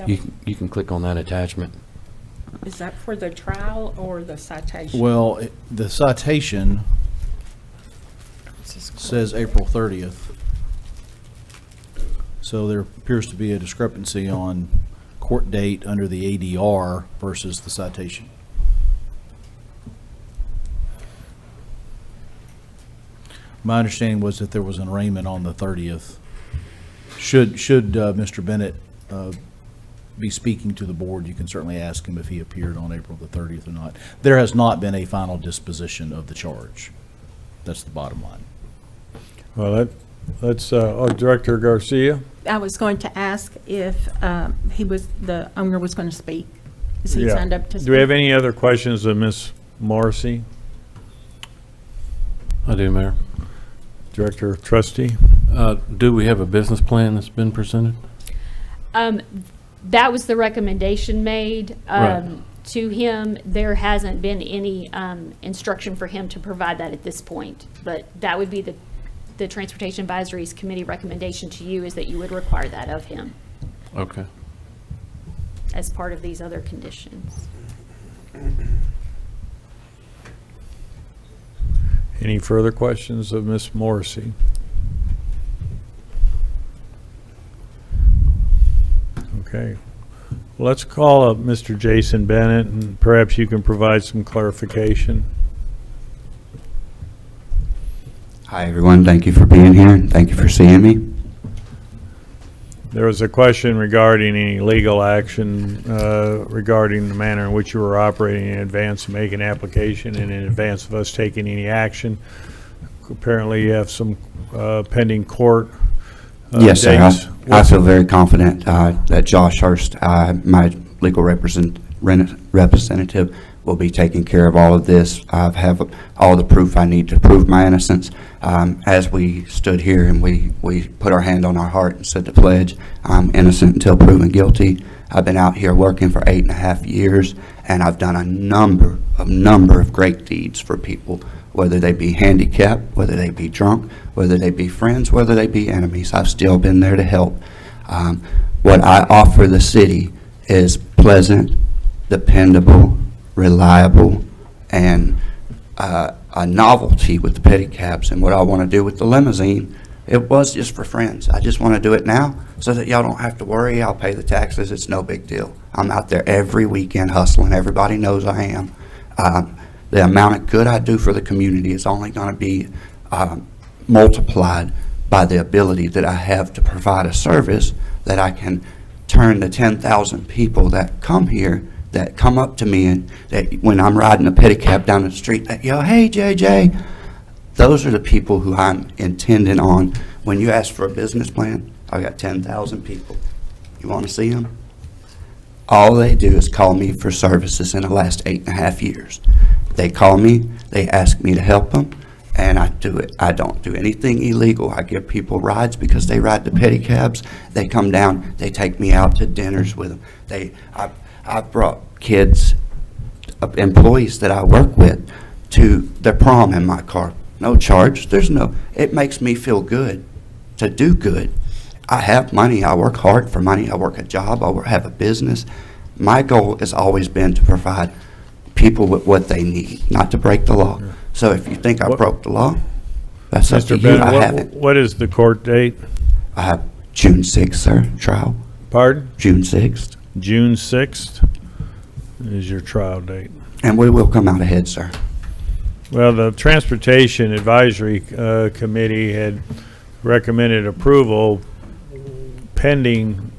Speaker 9: You can click on that attachment.
Speaker 6: Is that for the trial or the citation?
Speaker 7: Well, the citation says April 30th. So there appears to be a discrepancy on court date under the ADR versus the citation. My understanding was that there was an arraignment on the 30th. Should Mr. Bennett be speaking to the board, you can certainly ask him if he appeared on April the 30th or not. There has not been a final disposition of the charge. That's the bottom line.
Speaker 1: Well, that's Director Garcia.
Speaker 6: I was going to ask if the owner was going to speak. Is he
Speaker 1: Yeah.
Speaker 6: signed up to speak?
Speaker 1: Do we have any other questions of Ms. Morrissey?
Speaker 14: I do, Mayor.
Speaker 1: Director Trustee?
Speaker 14: Do we have a business plan that's been presented?
Speaker 13: That was the recommendation made
Speaker 14: Right.
Speaker 13: to him. There hasn't been any instruction for him to provide that at this point, but that would be the Transportation Advisory's Committee recommendation to you, is that you would require that of him
Speaker 14: Okay.
Speaker 13: as part of these other conditions.
Speaker 1: Any further questions of Ms. Morrissey? Okay. Let's call up Mr. Jason Bennett, and perhaps you can provide some clarification.
Speaker 15: Hi, everyone. Thank you for being here, and thank you for seeing me.
Speaker 1: There was a question regarding any legal action regarding the manner in which you were operating in advance of making an application and in advance of us taking any action. Apparently, you have some pending court
Speaker 15: Yes, sir.
Speaker 1: dates.
Speaker 15: I feel very confident that Josh Hurst, my legal representative, will be taking care of all of this. I have all the proof I need to prove my innocence. As we stood here and we put our hand on our heart and said the pledge, I'm innocent until proven guilty. I've been out here working for 8.5 years, and I've done a number of great deeds for people, whether they be handicapped, whether they be drunk, whether they be friends, whether they be enemies. I've still been there to help. What I offer the city is pleasant, dependable, reliable, and a novelty with the pedicabs. And what I want to do with the limousine, it was just for friends. I just want to do it now so that y'all don't have to worry. I'll pay the taxes. It's no big deal. I'm out there every weekend hustling. Everybody knows I am. The amount of good I do for the community is only going to be multiplied by the ability that I have to provide a service that I can turn the 10,000 people that come here, that come up to me, and that when I'm riding a pedicab down the street, that yell, "Hey, JJ," those are the people who I'm intending on. When you ask for a business plan, I got 10,000 people. You want to see them? All they do is call me for services in the last 8.5 years. They call me, they ask me to help them, and I do it. I don't do anything illegal. I give people rides because they ride the pedicabs. They come down, they take me out to dinners with them. I brought kids, employees that I work with, to their prom in my car. No charge. It makes me feel good to do good. I have money. I work hard for money. I work a job. I have a business. My goal has always been to provide people with what they need, not to break the law. So if you think I broke the law, that's up to
Speaker 1: Mr.
Speaker 15: you. I
Speaker 1: Bennett,
Speaker 15: haven't.
Speaker 1: what is the court date?
Speaker 15: I have June 6th, sir, trial.
Speaker 1: Pardon?
Speaker 15: June 6th.
Speaker 1: June 6th is your trial date.
Speaker 15: And we will come out ahead, sir.
Speaker 1: Well, the Transportation Advisory Committee had recommended approval pending,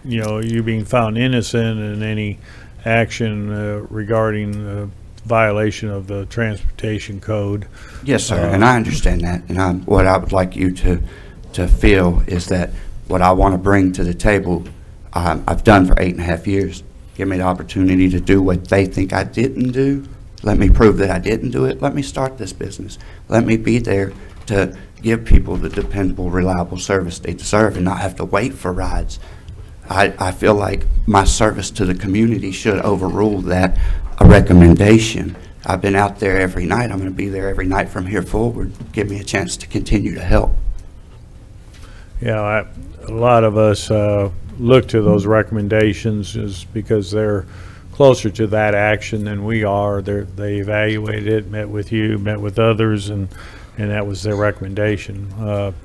Speaker 1: you being found innocent in any action regarding the violation of the transportation code.
Speaker 15: Yes, sir, and I understand that. And what I would like you to feel is that what I want to bring to the table, I've done for 8.5 years. Give me the opportunity to do what they think I didn't do. Let me prove that I didn't do it. Let me start this business. Let me be there to give people the dependable, reliable service they deserve and not have to wait for rides. I feel like my service to the community should overrule that a recommendation. I've been out there every night. I'm going to be there every night from here forward. Give me a chance to continue to help.
Speaker 1: A lot of us look to those recommendations just because they're closer to that action than we are. They evaluated it, met with you, met with others, and that was their recommendation.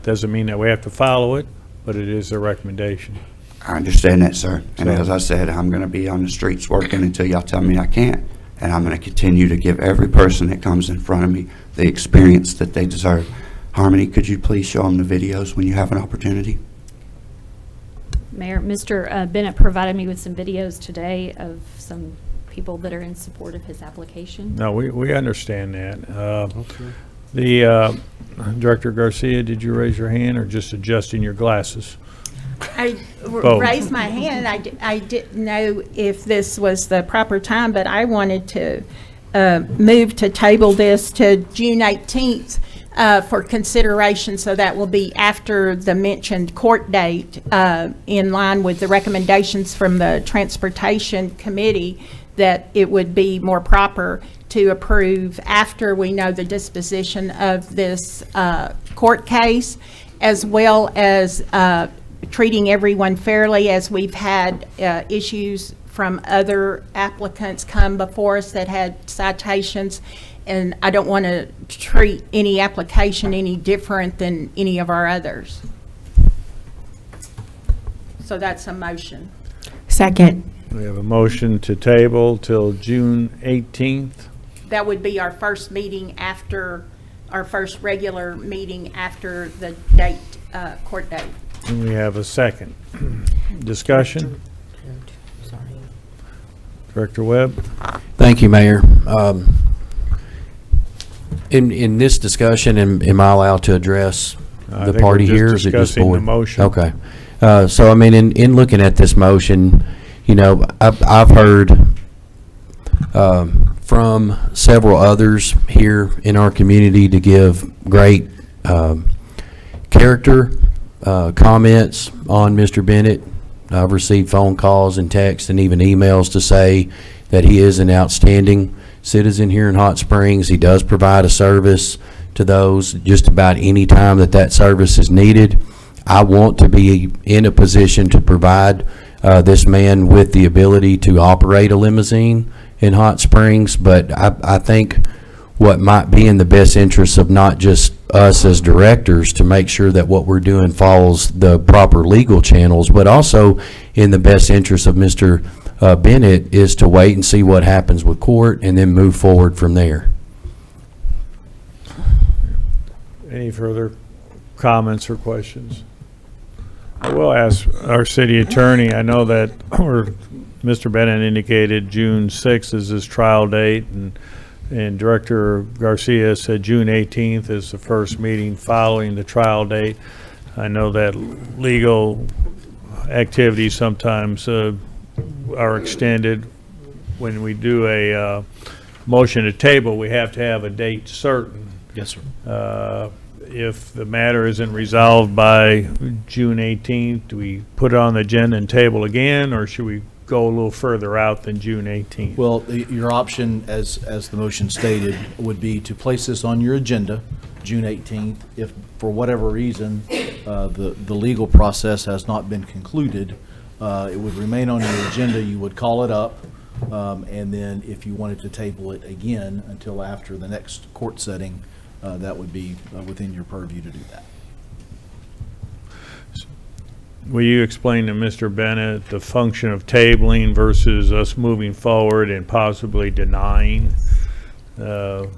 Speaker 1: Doesn't mean that we have to follow it, but it is their recommendation.
Speaker 15: I understand that, sir. And as I said, I'm going to be on the streets working until y'all tell me I can't. And I'm going to continue to give every person that comes in front of me the experience that they deserve. Harmony, could you please show them the videos when you have an opportunity?
Speaker 13: Mayor, Mr. Bennett provided me with some videos today of some people that are in support of his application.
Speaker 1: No, we understand that. Director Garcia, did you raise your hand or just adjusting your glasses?
Speaker 6: I
Speaker 1: Both.
Speaker 6: raised my hand. I didn't know if this was the proper time, but I wanted to move to table this to June 18th for consideration, so that will be after the mentioned court date, in line with the recommendations from the Transportation Committee, that it would be more proper to approve after we know the disposition of this court case, as well as treating everyone fairly, as we've had issues from other applicants come before us that had citations, and I don't want to treat any application any different than any of our others. So that's a motion.
Speaker 10: Second.
Speaker 1: We have a motion to table till June 18th.
Speaker 6: That would be our first meeting after, our first regular meeting after the date, court date.
Speaker 1: And we have a second. Discussion? Director Webb?
Speaker 9: Thank you, Mayor. In this discussion, am I allowed to address
Speaker 1: I
Speaker 9: the
Speaker 1: think
Speaker 9: party
Speaker 1: we're just
Speaker 9: here? Or is it just
Speaker 1: discussing the
Speaker 9: board?
Speaker 1: motion.
Speaker 9: Okay. So, I mean, in looking at this motion, you know, I've heard from several others here in our community to give great character comments on Mr. Bennett. I've received phone calls and texts and even emails to say that he is an outstanding citizen here in Hot Springs. He does provide a service to those just about any time that service is needed. I want to be in a position to provide this man with the ability to operate a limousine in Hot Springs, but I think what might be in the best interest of not just us as directors to make sure that what we're doing follows the proper legal channels, but also in the best interest of Mr. Bennett is to wait and see what happens with court and then move forward from there.
Speaker 1: Any further comments or questions? I will ask our city attorney, I know that Mr. Bennett indicated June 6th is his trial date, and Director Garcia said June 18th is the first meeting following the trial date. I know that legal activities sometimes are extended. When we do a motion to table, we have to have a date certain.
Speaker 7: Yes, sir.
Speaker 1: If the matter isn't resolved by June 18th, do we put it on the agenda and table again, or should we go a little further out than June 18th?
Speaker 7: Well, your option, as the motion stated, would be to place this on your agenda, June 18th. If, for whatever reason, the legal process has not been concluded, it would remain on your agenda. You would call it up, and then if you wanted to table it again until after the next court setting, that would be within your purview to do that.
Speaker 1: Will you explain to Mr. Bennett the function of tabling versus us moving forward and possibly denying the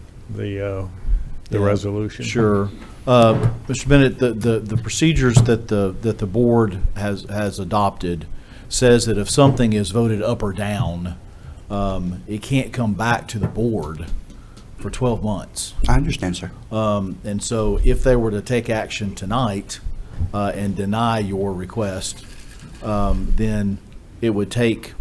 Speaker 1: resolution?
Speaker 7: Sure. Mr. Bennett, the procedures that the board has adopted says that if something is voted up or down, it can't come back to the board for 12 months.
Speaker 15: I understand, sir.
Speaker 7: And so if they were to take action tonight and deny your request, then it would take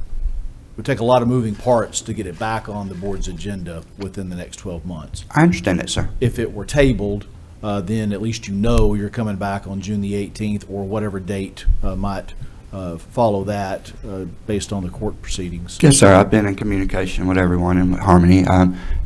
Speaker 7: a lot of moving parts to get it back on the board's agenda within the next 12 months.
Speaker 15: I understand that, sir.
Speaker 7: If it were tabled, then at least you know you're coming back on June the 18th or whatever date might follow that based on the court proceedings.
Speaker 15: Yes, sir. I've been in communication with everyone in Harmony,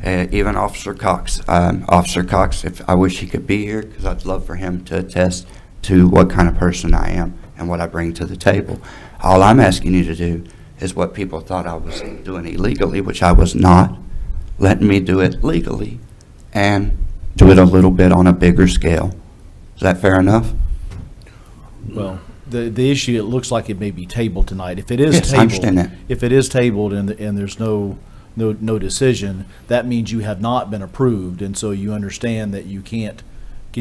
Speaker 15: even Officer Cox. Officer Cox, if I wish he could be here, because I'd love for him to attest to what kind of person I am and what I bring to the table. All I'm asking you to do is what people thought I was doing illegally, which I was not, letting me do it legally and do it a little bit on a bigger scale. Is that fair enough?
Speaker 7: Well, the issue, it looks like it may be tabled tonight. If it is
Speaker 15: Yes, I understand that.
Speaker 7: if it is tabled and there's no decision, that means you have not been approved, and so you understand that you can't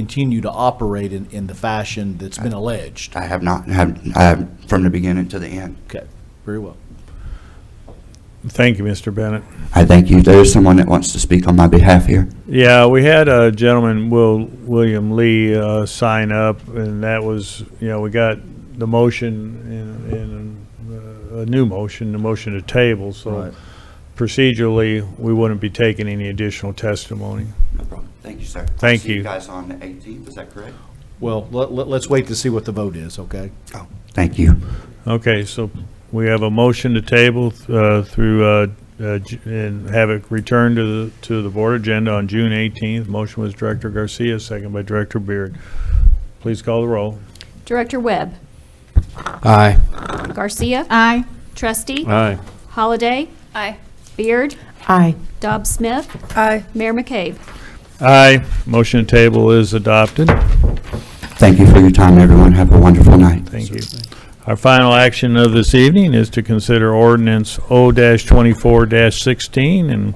Speaker 7: continue to operate in the fashion that's been alleged?
Speaker 15: I have not, I have from the beginning to the end.
Speaker 7: Okay, very well.
Speaker 1: Thank you, Mr. Bennett.
Speaker 15: I thank you. There is someone that wants to speak on my behalf here.
Speaker 1: Yeah, we had a gentleman, William Lee, sign up, and that was, we got the motion and a new motion, the motion to table, so
Speaker 7: Right.
Speaker 1: procedurally, we wouldn't be taking any additional testimony.
Speaker 15: No problem. Thank you, sir.
Speaker 1: Thank
Speaker 15: See
Speaker 1: you.
Speaker 15: you guys on the 18th, is that correct?
Speaker 7: Well, let's wait to see what the vote is, okay?
Speaker 15: Oh, thank you.
Speaker 1: Okay, so we have a motion to table and have it returned to the board agenda on June 18th. Motion was Director Garcia, second by Director Beard. Please call the roll.
Speaker 13: Director Webb.
Speaker 9: Aye.
Speaker 13: Garcia.
Speaker 6: Aye.
Speaker 13: Trustee.
Speaker 14: Aye.
Speaker 13: Holliday.
Speaker 4: Aye.
Speaker 13: Beard.
Speaker 10: Aye.
Speaker 13: Dobbs Smith.
Speaker 8: Aye.
Speaker 13: Mayor McCabe.
Speaker 1: Aye. Motion to table is adopted.
Speaker 15: Thank you for your time, everyone. Have a wonderful night.
Speaker 1: Thank you. Our final action of this evening is to consider ordinance O-24-16, and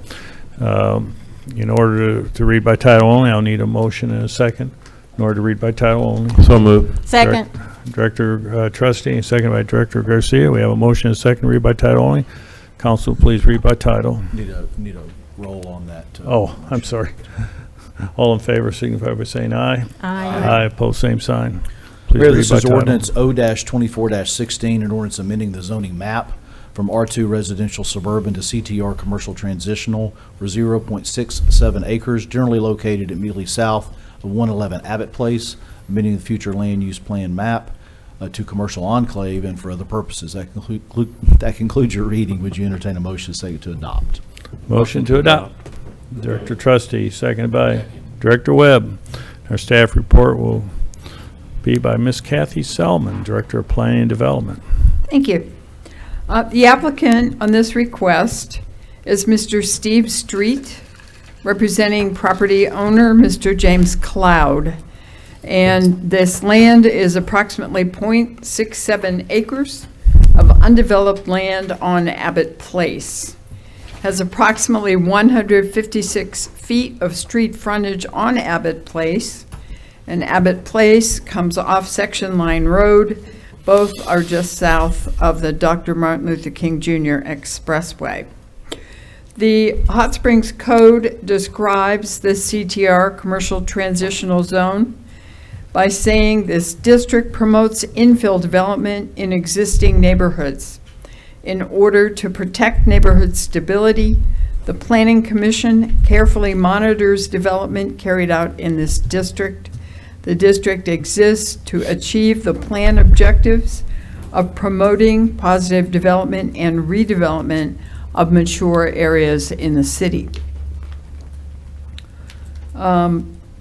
Speaker 1: in order to read by title only, I'll need a motion and a second in order to read by title only.
Speaker 14: So moved.
Speaker 6: Second.
Speaker 1: Director Trustee, second by Director Garcia. We have a motion and a second to read by title only. Council, please read by title.
Speaker 7: Need a roll on that.
Speaker 1: Oh, I'm sorry. All in favor signify by saying aye.
Speaker 6: Aye.
Speaker 1: Aye, pose same sign. Please
Speaker 7: Mayor,
Speaker 1: read
Speaker 7: this
Speaker 1: by
Speaker 7: is
Speaker 1: title.
Speaker 7: ordinance O-24-16, an ordinance amending the zoning map from R2 residential suburban to CTR commercial transitional for 0.67 acres, generally located immediately south of 111 Abbott Place, amending the future land use plan map to commercial enclave and for other purposes. That concludes your reading. Would you entertain a motion to adopt?
Speaker 1: Motion to adopt. Director Trustee, seconded by Director Webb. Our staff report will be by Ms. Kathy Selman, Director of Planning and Development.
Speaker 8: Thank you. The applicant on this request is Mr. Steve Street, representing property owner Mr. James Cloud. And this land is approximately 0.67 acres of undeveloped land on Abbott Place. Has approximately 156 feet of street frontage on Abbott Place. And Abbott Place comes off Section Line Road. Both are just south of the Dr. Martin Luther King Jr. Expressway. The Hot Springs Code describes the CTR Commercial Transitional Zone by saying this district promotes infill development in existing neighborhoods. In order to protect neighborhood stability, the Planning Commission carefully monitors development carried out in this district. The district exists to achieve the plan objectives of promoting positive development and redevelopment of mature areas in the city.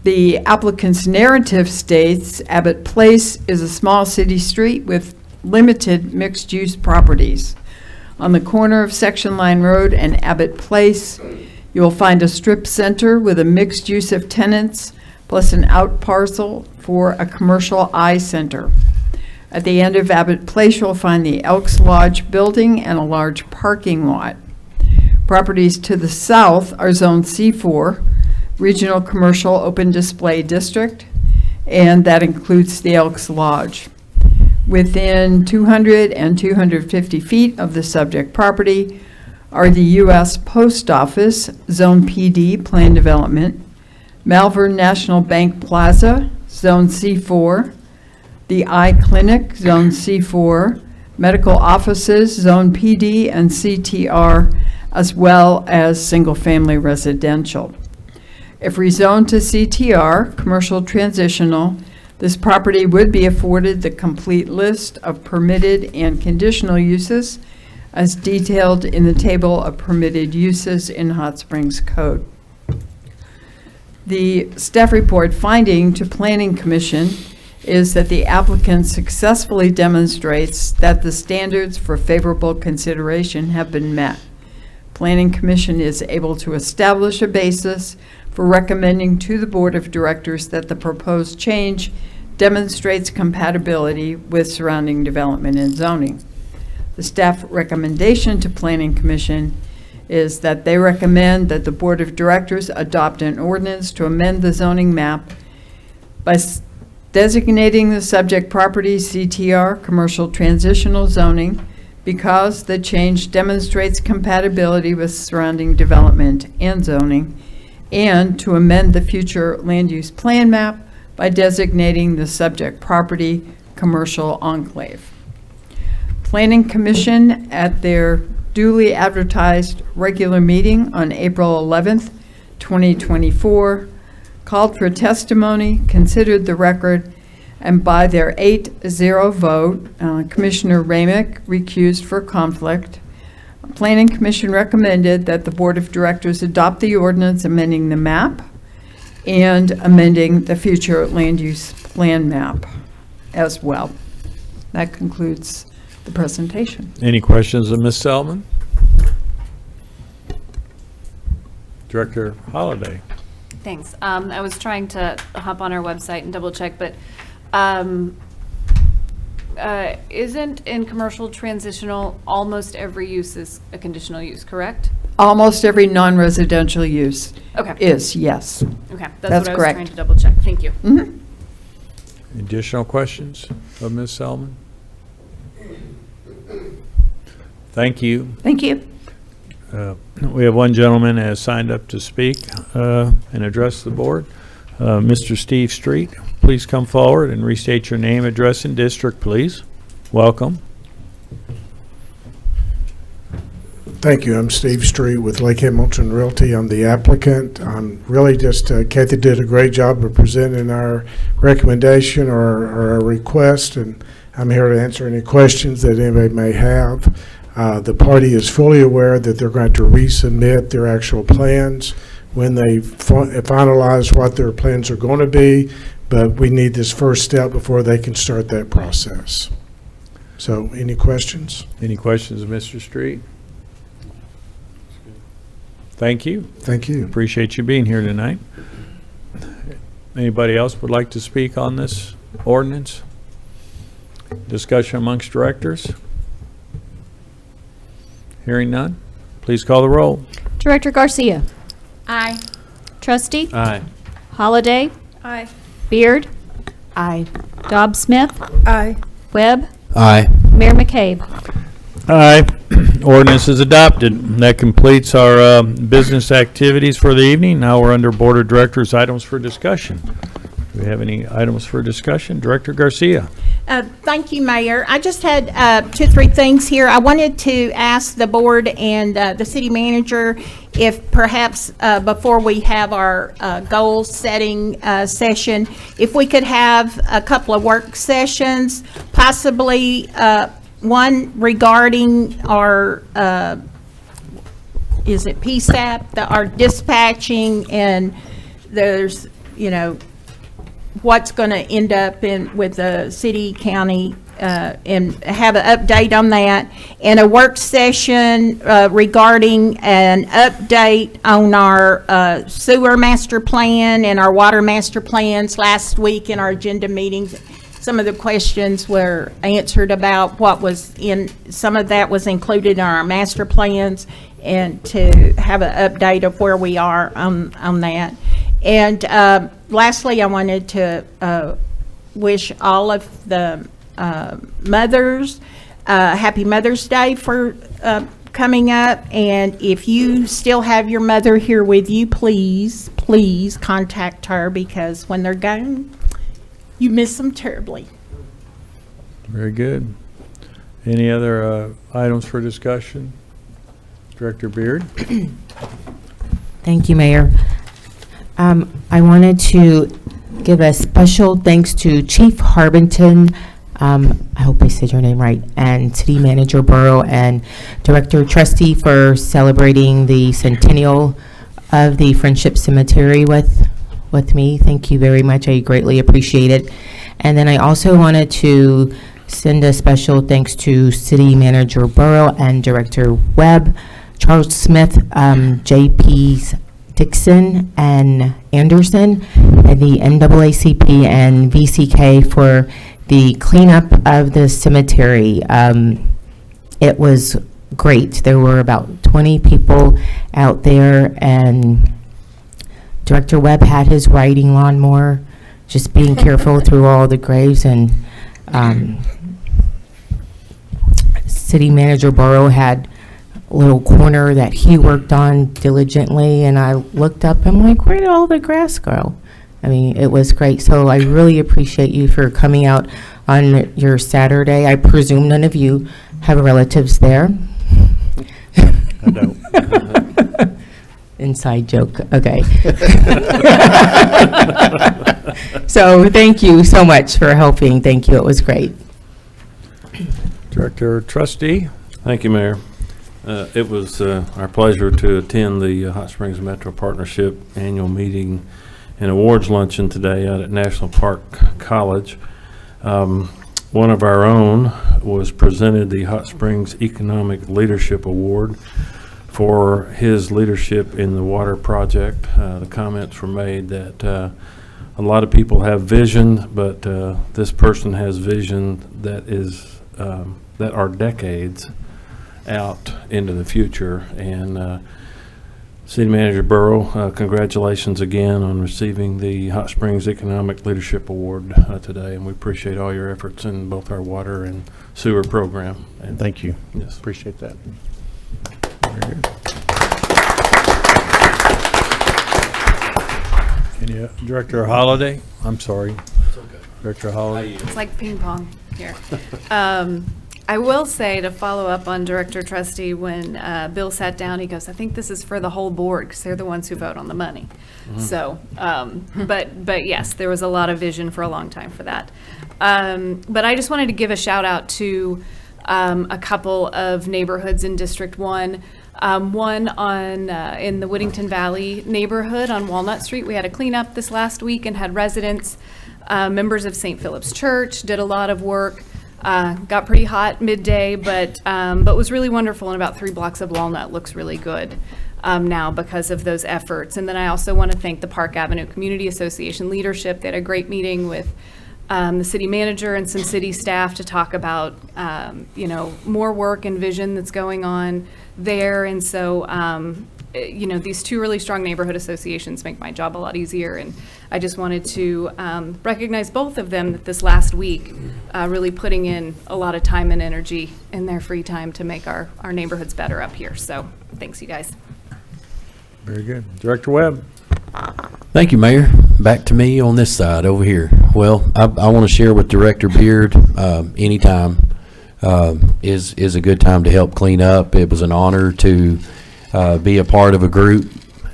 Speaker 8: The applicant's narrative states Abbott Place is a small city street with limited mixed-use properties. On the corner of Section Line Road and Abbott Place, you will find a strip center with a mixed use of tenants, plus an out parcel for a commercial eye center. At the end of Abbott Place, you'll find the Elks Lodge building and a large parking lot. Properties to the south are Zone C4, Regional Commercial Open Display District, and that includes the Elks Lodge. Within 200 and 250 feet of the subject property are the U.S. Post Office, Zone PD Plan Development, Malvern National Bank Plaza, Zone C4, the Eye Clinic, Zone C4, medical offices, Zone PD and CTR, as well as single-family residential. If rezoned to CTR, commercial transitional, this property would be afforded the complete list of permitted and conditional uses as detailed in the table of permitted uses in Hot Springs Code. The staff report finding to Planning Commission is that the applicant successfully demonstrates that the standards for favorable consideration have been met. Planning Commission is able to establish a basis for recommending to the Board of Directors that the proposed change demonstrates compatibility with surrounding development and zoning. The staff recommendation to Planning Commission is that they recommend that the Board of Directors adopt an ordinance to amend the zoning map by designating the subject property CTR, Commercial Transitional Zoning, because the change demonstrates compatibility with surrounding development and zoning, and to amend the future land use plan map by designating the subject property Commercial Enclave. Planning Commission, at their duly advertised regular meeting on April 11th, 2024, called for testimony, considered the record, and by their 8-0 vote, Commissioner Ramick recused for conflict. Planning Commission recommended that the Board of Directors adopt the ordinance amending the map and amending the future land use plan map as well. That concludes the presentation.
Speaker 1: Any questions of Ms. Selman? Director Holliday.
Speaker 4: Thanks. I was trying to hop on our website and double check, but isn't in commercial transitional, almost every use is a conditional use, correct?
Speaker 8: Almost every non-residential use
Speaker 4: Okay.
Speaker 8: is, yes.
Speaker 4: Okay,
Speaker 8: That's
Speaker 4: that's what I was
Speaker 8: correct.
Speaker 4: trying to double check. Thank you.
Speaker 8: Mhm.
Speaker 1: Additional questions of Ms. Selman? Thank you.
Speaker 8: Thank you.
Speaker 1: We have one gentleman has signed up to speak and address the board. Mr. Steve Street, please come forward and restate your name, address, and district, please. Welcome.
Speaker 16: Thank you. I'm Steve Street with Lake Hamilton Realty. I'm the applicant. I'm really just, Kathy did a great job of presenting our recommendation or our request, and I'm here to answer any questions that anybody may have. The party is fully aware that they're going to resubmit their actual plans when they finalize what their plans are going to be, but we need this first step before they can start that process. So, any questions?
Speaker 1: Any questions of Mr. Street? Thank you.
Speaker 16: Thank you.
Speaker 1: Appreciate you being here tonight. Anybody else would like to speak on this ordinance? Discussion amongst directors? Hearing none, please call the roll.
Speaker 13: Director Garcia.
Speaker 6: Aye.
Speaker 13: Trustee.
Speaker 14: Aye.
Speaker 13: Holliday.
Speaker 4: Aye.
Speaker 13: Beard.
Speaker 10: Aye.
Speaker 13: Dobbs Smith.
Speaker 8: Aye.
Speaker 13: Webb.
Speaker 9: Aye.
Speaker 13: Mayor McCabe.
Speaker 1: Aye. Ordinance is adopted. That completes our business activities for the evening. Now we're under Board of Directors items for discussion. Do we have any items for discussion? Director Garcia.
Speaker 6: Thank you, Mayor. I just had 2 or 3 things here. I wanted to ask the board and the city manager if perhaps before we have our goal-setting session, if we could have a couple of work sessions, possibly one regarding our, is it PSAP, our dispatching, and there's, what's going to end up with the city, county, and have an update on that, and a work session regarding an update on our sewer master plan and our water master plans. Last week in our agenda meetings, some of the questions were answered about what was in, some of that was included in our master plans, and to have an update of where we are on that. And lastly, I wanted to wish all of the mothers happy Mother's Day for coming up. And if you still have your mother here with you, please contact her, because when they're gone, you miss them terribly.
Speaker 1: Very good. Any other items for discussion? Director Beard?
Speaker 10: Thank you, Mayor. I wanted to give a special thanks to Chief Harbinton, I hope I said your name right, and City Manager Burrow and Director Trustee for celebrating the centennial of the Friendship Cemetery with me. Thank you very much. I greatly appreciate it. And then I also wanted to send a special thanks to City Manager Burrow and Director Webb, Charles Smith, JP's Dixon and Anderson, and the NAACP and VCK for the cleanup of the cemetery. It was great. There were about 20 people out there, and Director Webb had his riding lawnmower, just being careful through all the graves. And City Manager Burrow had a little corner that he worked on diligently, and I looked up, I'm like, where did all the grass grow? I mean, it was great. So I really appreciate you for coming out on your Saturday. I presume none of you have relatives there.
Speaker 5: I don't.
Speaker 10: Inside joke, okay. So thank you so much for helping. Thank you, it was great.
Speaker 1: Director Trustee?
Speaker 14: Thank you, Mayor. It was our pleasure to attend the Hot Springs Metro Partnership Annual Meeting and Awards Luncheon today out at National Park College. One of our own was presented the Hot Springs Economic Leadership Award for his leadership in the water project. The comments were made that a lot of people have vision, but this person has vision that is that are decades out into the future. And City Manager Burrow, congratulations again on receiving the Hot Springs Economic Leadership Award today, and we appreciate all your efforts in both our water and sewer program. And
Speaker 5: Thank you.
Speaker 14: yes.
Speaker 5: Appreciate that.
Speaker 1: Very good. Director Holliday? I'm sorry. Director Holliday?
Speaker 4: It's like ping pong here. I will say, to follow up on Director Trustee, when Bill sat down, he goes, I think this is for the whole board, because they're the ones who vote on the money. So, but yes, there was a lot of vision for a long time for that. But I just wanted to give a shout out to a couple of neighborhoods in District 1. One on in the Whittington Valley neighborhood on Walnut Street. We had a cleanup this last week and had residents, members of St. Philip's Church, did a lot of work. Got pretty hot midday, but was really wonderful. And about 3 blocks of Walnut looks really good now because of those efforts. And then I also want to thank the Park Avenue Community Association leadership. They had a great meeting with the city manager and some city staff to talk about more work and vision that's going on there. And so these 2 really strong neighborhood associations make my job a lot easier. And I just wanted to recognize both of them that this last week, really putting in a lot of time and energy in their free time to make our neighborhoods better up here. So thanks, you guys.
Speaker 1: Very good. Director Webb?
Speaker 9: Thank you, Mayor. Back to me on this side over here. Well, I want to share with Director Beard, anytime is a good time to help clean up. It was an honor to be a part of a group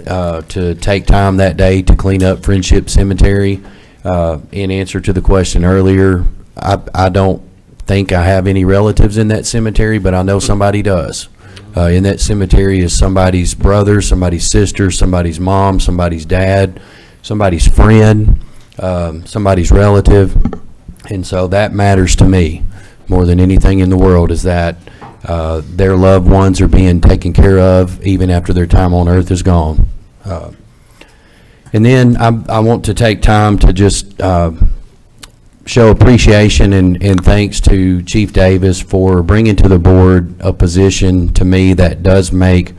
Speaker 9: to take time that day to clean up Friendship Cemetery. In answer to the question earlier, I don't think I have any relatives in that cemetery, but I know somebody does. In that cemetery is somebody's brother, somebody's sister, somebody's mom, somebody's dad, somebody's friend, somebody's relative. And so that matters to me more than anything in the world, is that their loved ones are being taken care of even after their time on earth is gone. And then I want to take time to just show appreciation and thanks to Chief Davis for bringing to the board a position to me that does make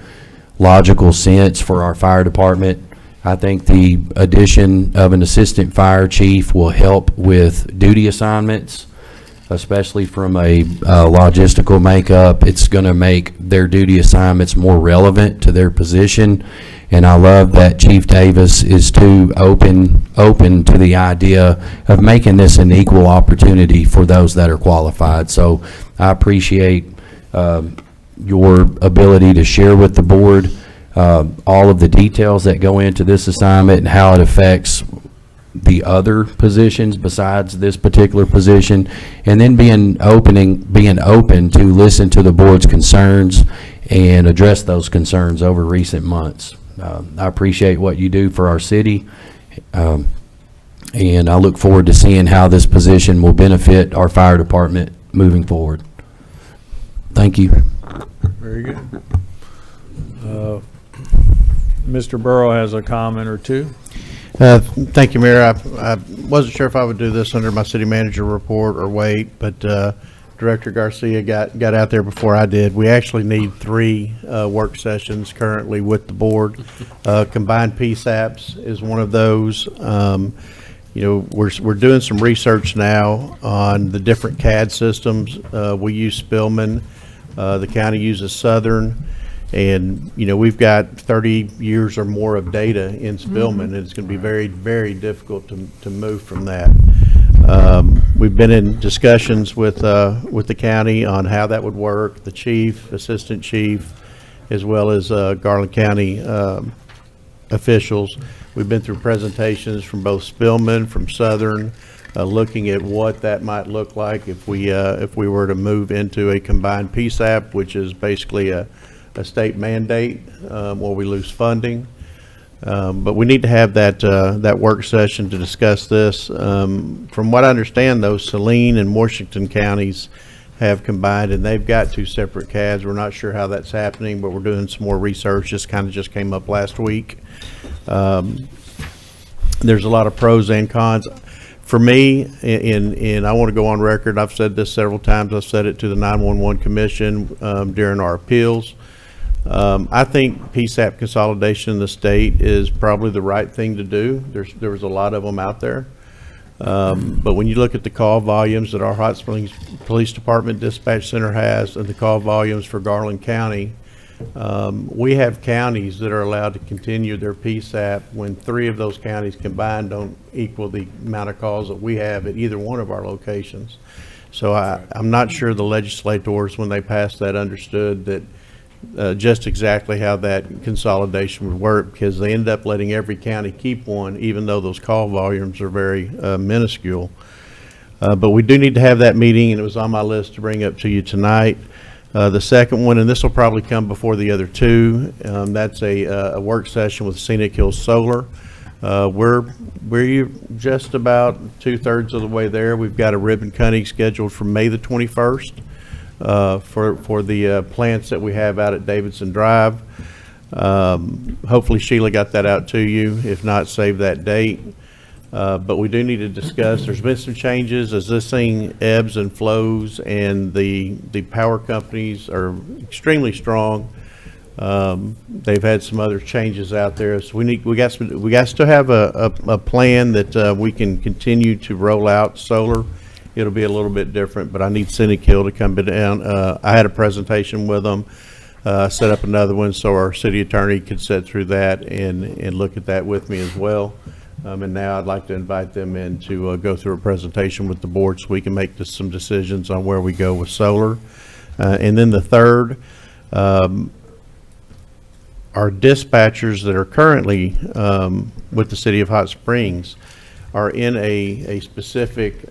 Speaker 9: logical sense for our fire department. I think the addition of an assistant fire chief will help with duty assignments, especially from a logistical makeup. It's going to make their duty assignments more relevant to their position. And I love that Chief Davis is too open to the idea of making this an equal opportunity for those that are qualified. So I appreciate your ability to share with the board all of the details that go into this assignment and how it affects the other positions besides this particular position, and then being open to listen to the board's concerns and address those concerns over recent months. I appreciate what you do for our city, and I look forward to seeing how this position will benefit our fire department moving forward. Thank you.
Speaker 1: Very good. Mr. Burrow has a comment or two.
Speaker 5: Thank you, Mayor. I wasn't sure if I would do this under my city manager report or wait, but Director Garcia got out there before I did. We actually need 3 work sessions currently with the board. Combined PSAPs is one of those. we're doing some research now on the different CAD systems. We use Spillman. The county uses Southern. And, we've got 30 years or more of data in Spillman, and it's going to be very, very difficult to move from that. We've been in discussions with the county on how that would work, the chief, assistant chief, as well as Garland County officials. We've been through presentations from both Spillman, from Southern, looking at what that might look like if we were to move into a combined PSAP, which is basically a state mandate where we lose funding. But we need to have that work session to discuss this. From what I understand, though, Saline and Washington counties have combined, and they've got 2 separate CADs. We're not sure how that's happening, but we're doing some more research. Just came up last week. There's a lot of pros and cons. For me, and I want to go on record, I've said this several times. I've said it to the 911 Commission during our appeals. I think PSAP consolidation in the state is probably the right thing to do. There was a lot of them out there. But when you look at the call volumes that our Hot Springs Police Department Dispatch Center has and the call volumes for Garland County, we have counties that are allowed to continue their PSAP when 3 of those counties combined don't equal the amount of calls that we have at either one of our locations. So I'm not sure the legislators, when they passed that, understood that just exactly how that consolidation would work, because they end up letting every county keep one, even though those call volumes are very minuscule. But we do need to have that meeting, and it was on my list to bring up to you tonight. The second one, and this will probably come before the other 2, that's a work session with Scenic Hills Solar. We're just about 2/3 of the way there. We've got a ribbon cutting scheduled for May the 21st. For the plants that we have out at Davidson Drive. Hopefully Sheila got that out to you. If not, save that date. But we do need to discuss. There's been some changes as this thing ebbs and flows, and the power companies are extremely strong. They've had some other changes out there, so we got to have a plan that we can continue to roll out solar. It'll be a little bit different, but I need Scenic Hill to come down. I had a presentation with them, set up another one so our city attorney could sit through that and look at that with me as well. And now I'd like to invite them in to go through a presentation with the board so we can make some decisions on where we go with solar. And then the third, our dispatchers that are currently with the city of Hot Springs are in a specific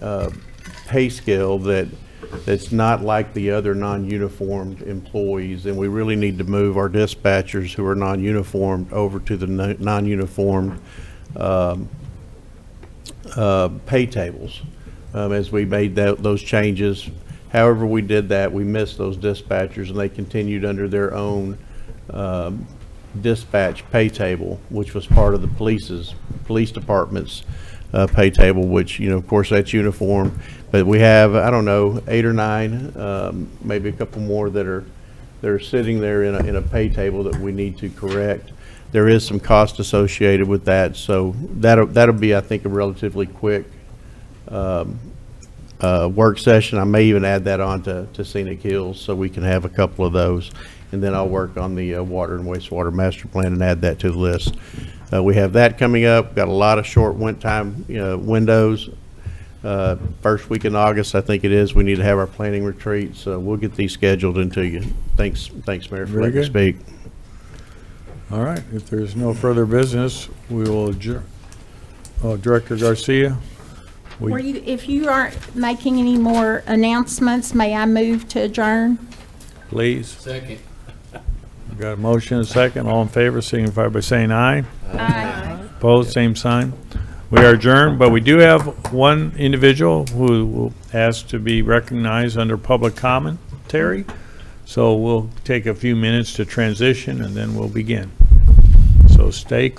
Speaker 5: pay scale that's not like the other non-uniformed employees, and we really need to move our dispatchers who are non-uniformed over to the non-uniformed pay tables as we made those changes. However we did that, we missed those dispatchers, and they continued under their own dispatch pay table, which was part of the police department's pay table, which, of course, that's uniform. But we have, I don't know, 8 or 9, maybe a couple more that are sitting there in a pay table that we need to correct. There is some cost associated with that, so that'll be, I think, a relatively quick work session. I may even add that on to Scenic Hills so we can have a couple of those, and then I'll work on the water and wastewater master plan and add that to the list. We have that coming up. Got a lot of short time windows. First week in August, I think it is. We need to have our planning retreat, so we'll get these scheduled into you. Thanks, Mayor, for letting me speak.
Speaker 1: All right, if there's no further business, we will adjourn. Director Garcia?
Speaker 6: If you aren't making any more announcements, may I move to adjourn?
Speaker 1: Please.
Speaker 3: Second.
Speaker 1: We got a motion and a second. All in favor, signify by saying aye.
Speaker 6: Aye.
Speaker 1: Opposed, same sign. We are adjourned, but we do have one individual who will ask to be recognized under public commentary. So we'll take a few minutes to transition and then we'll begin. So stay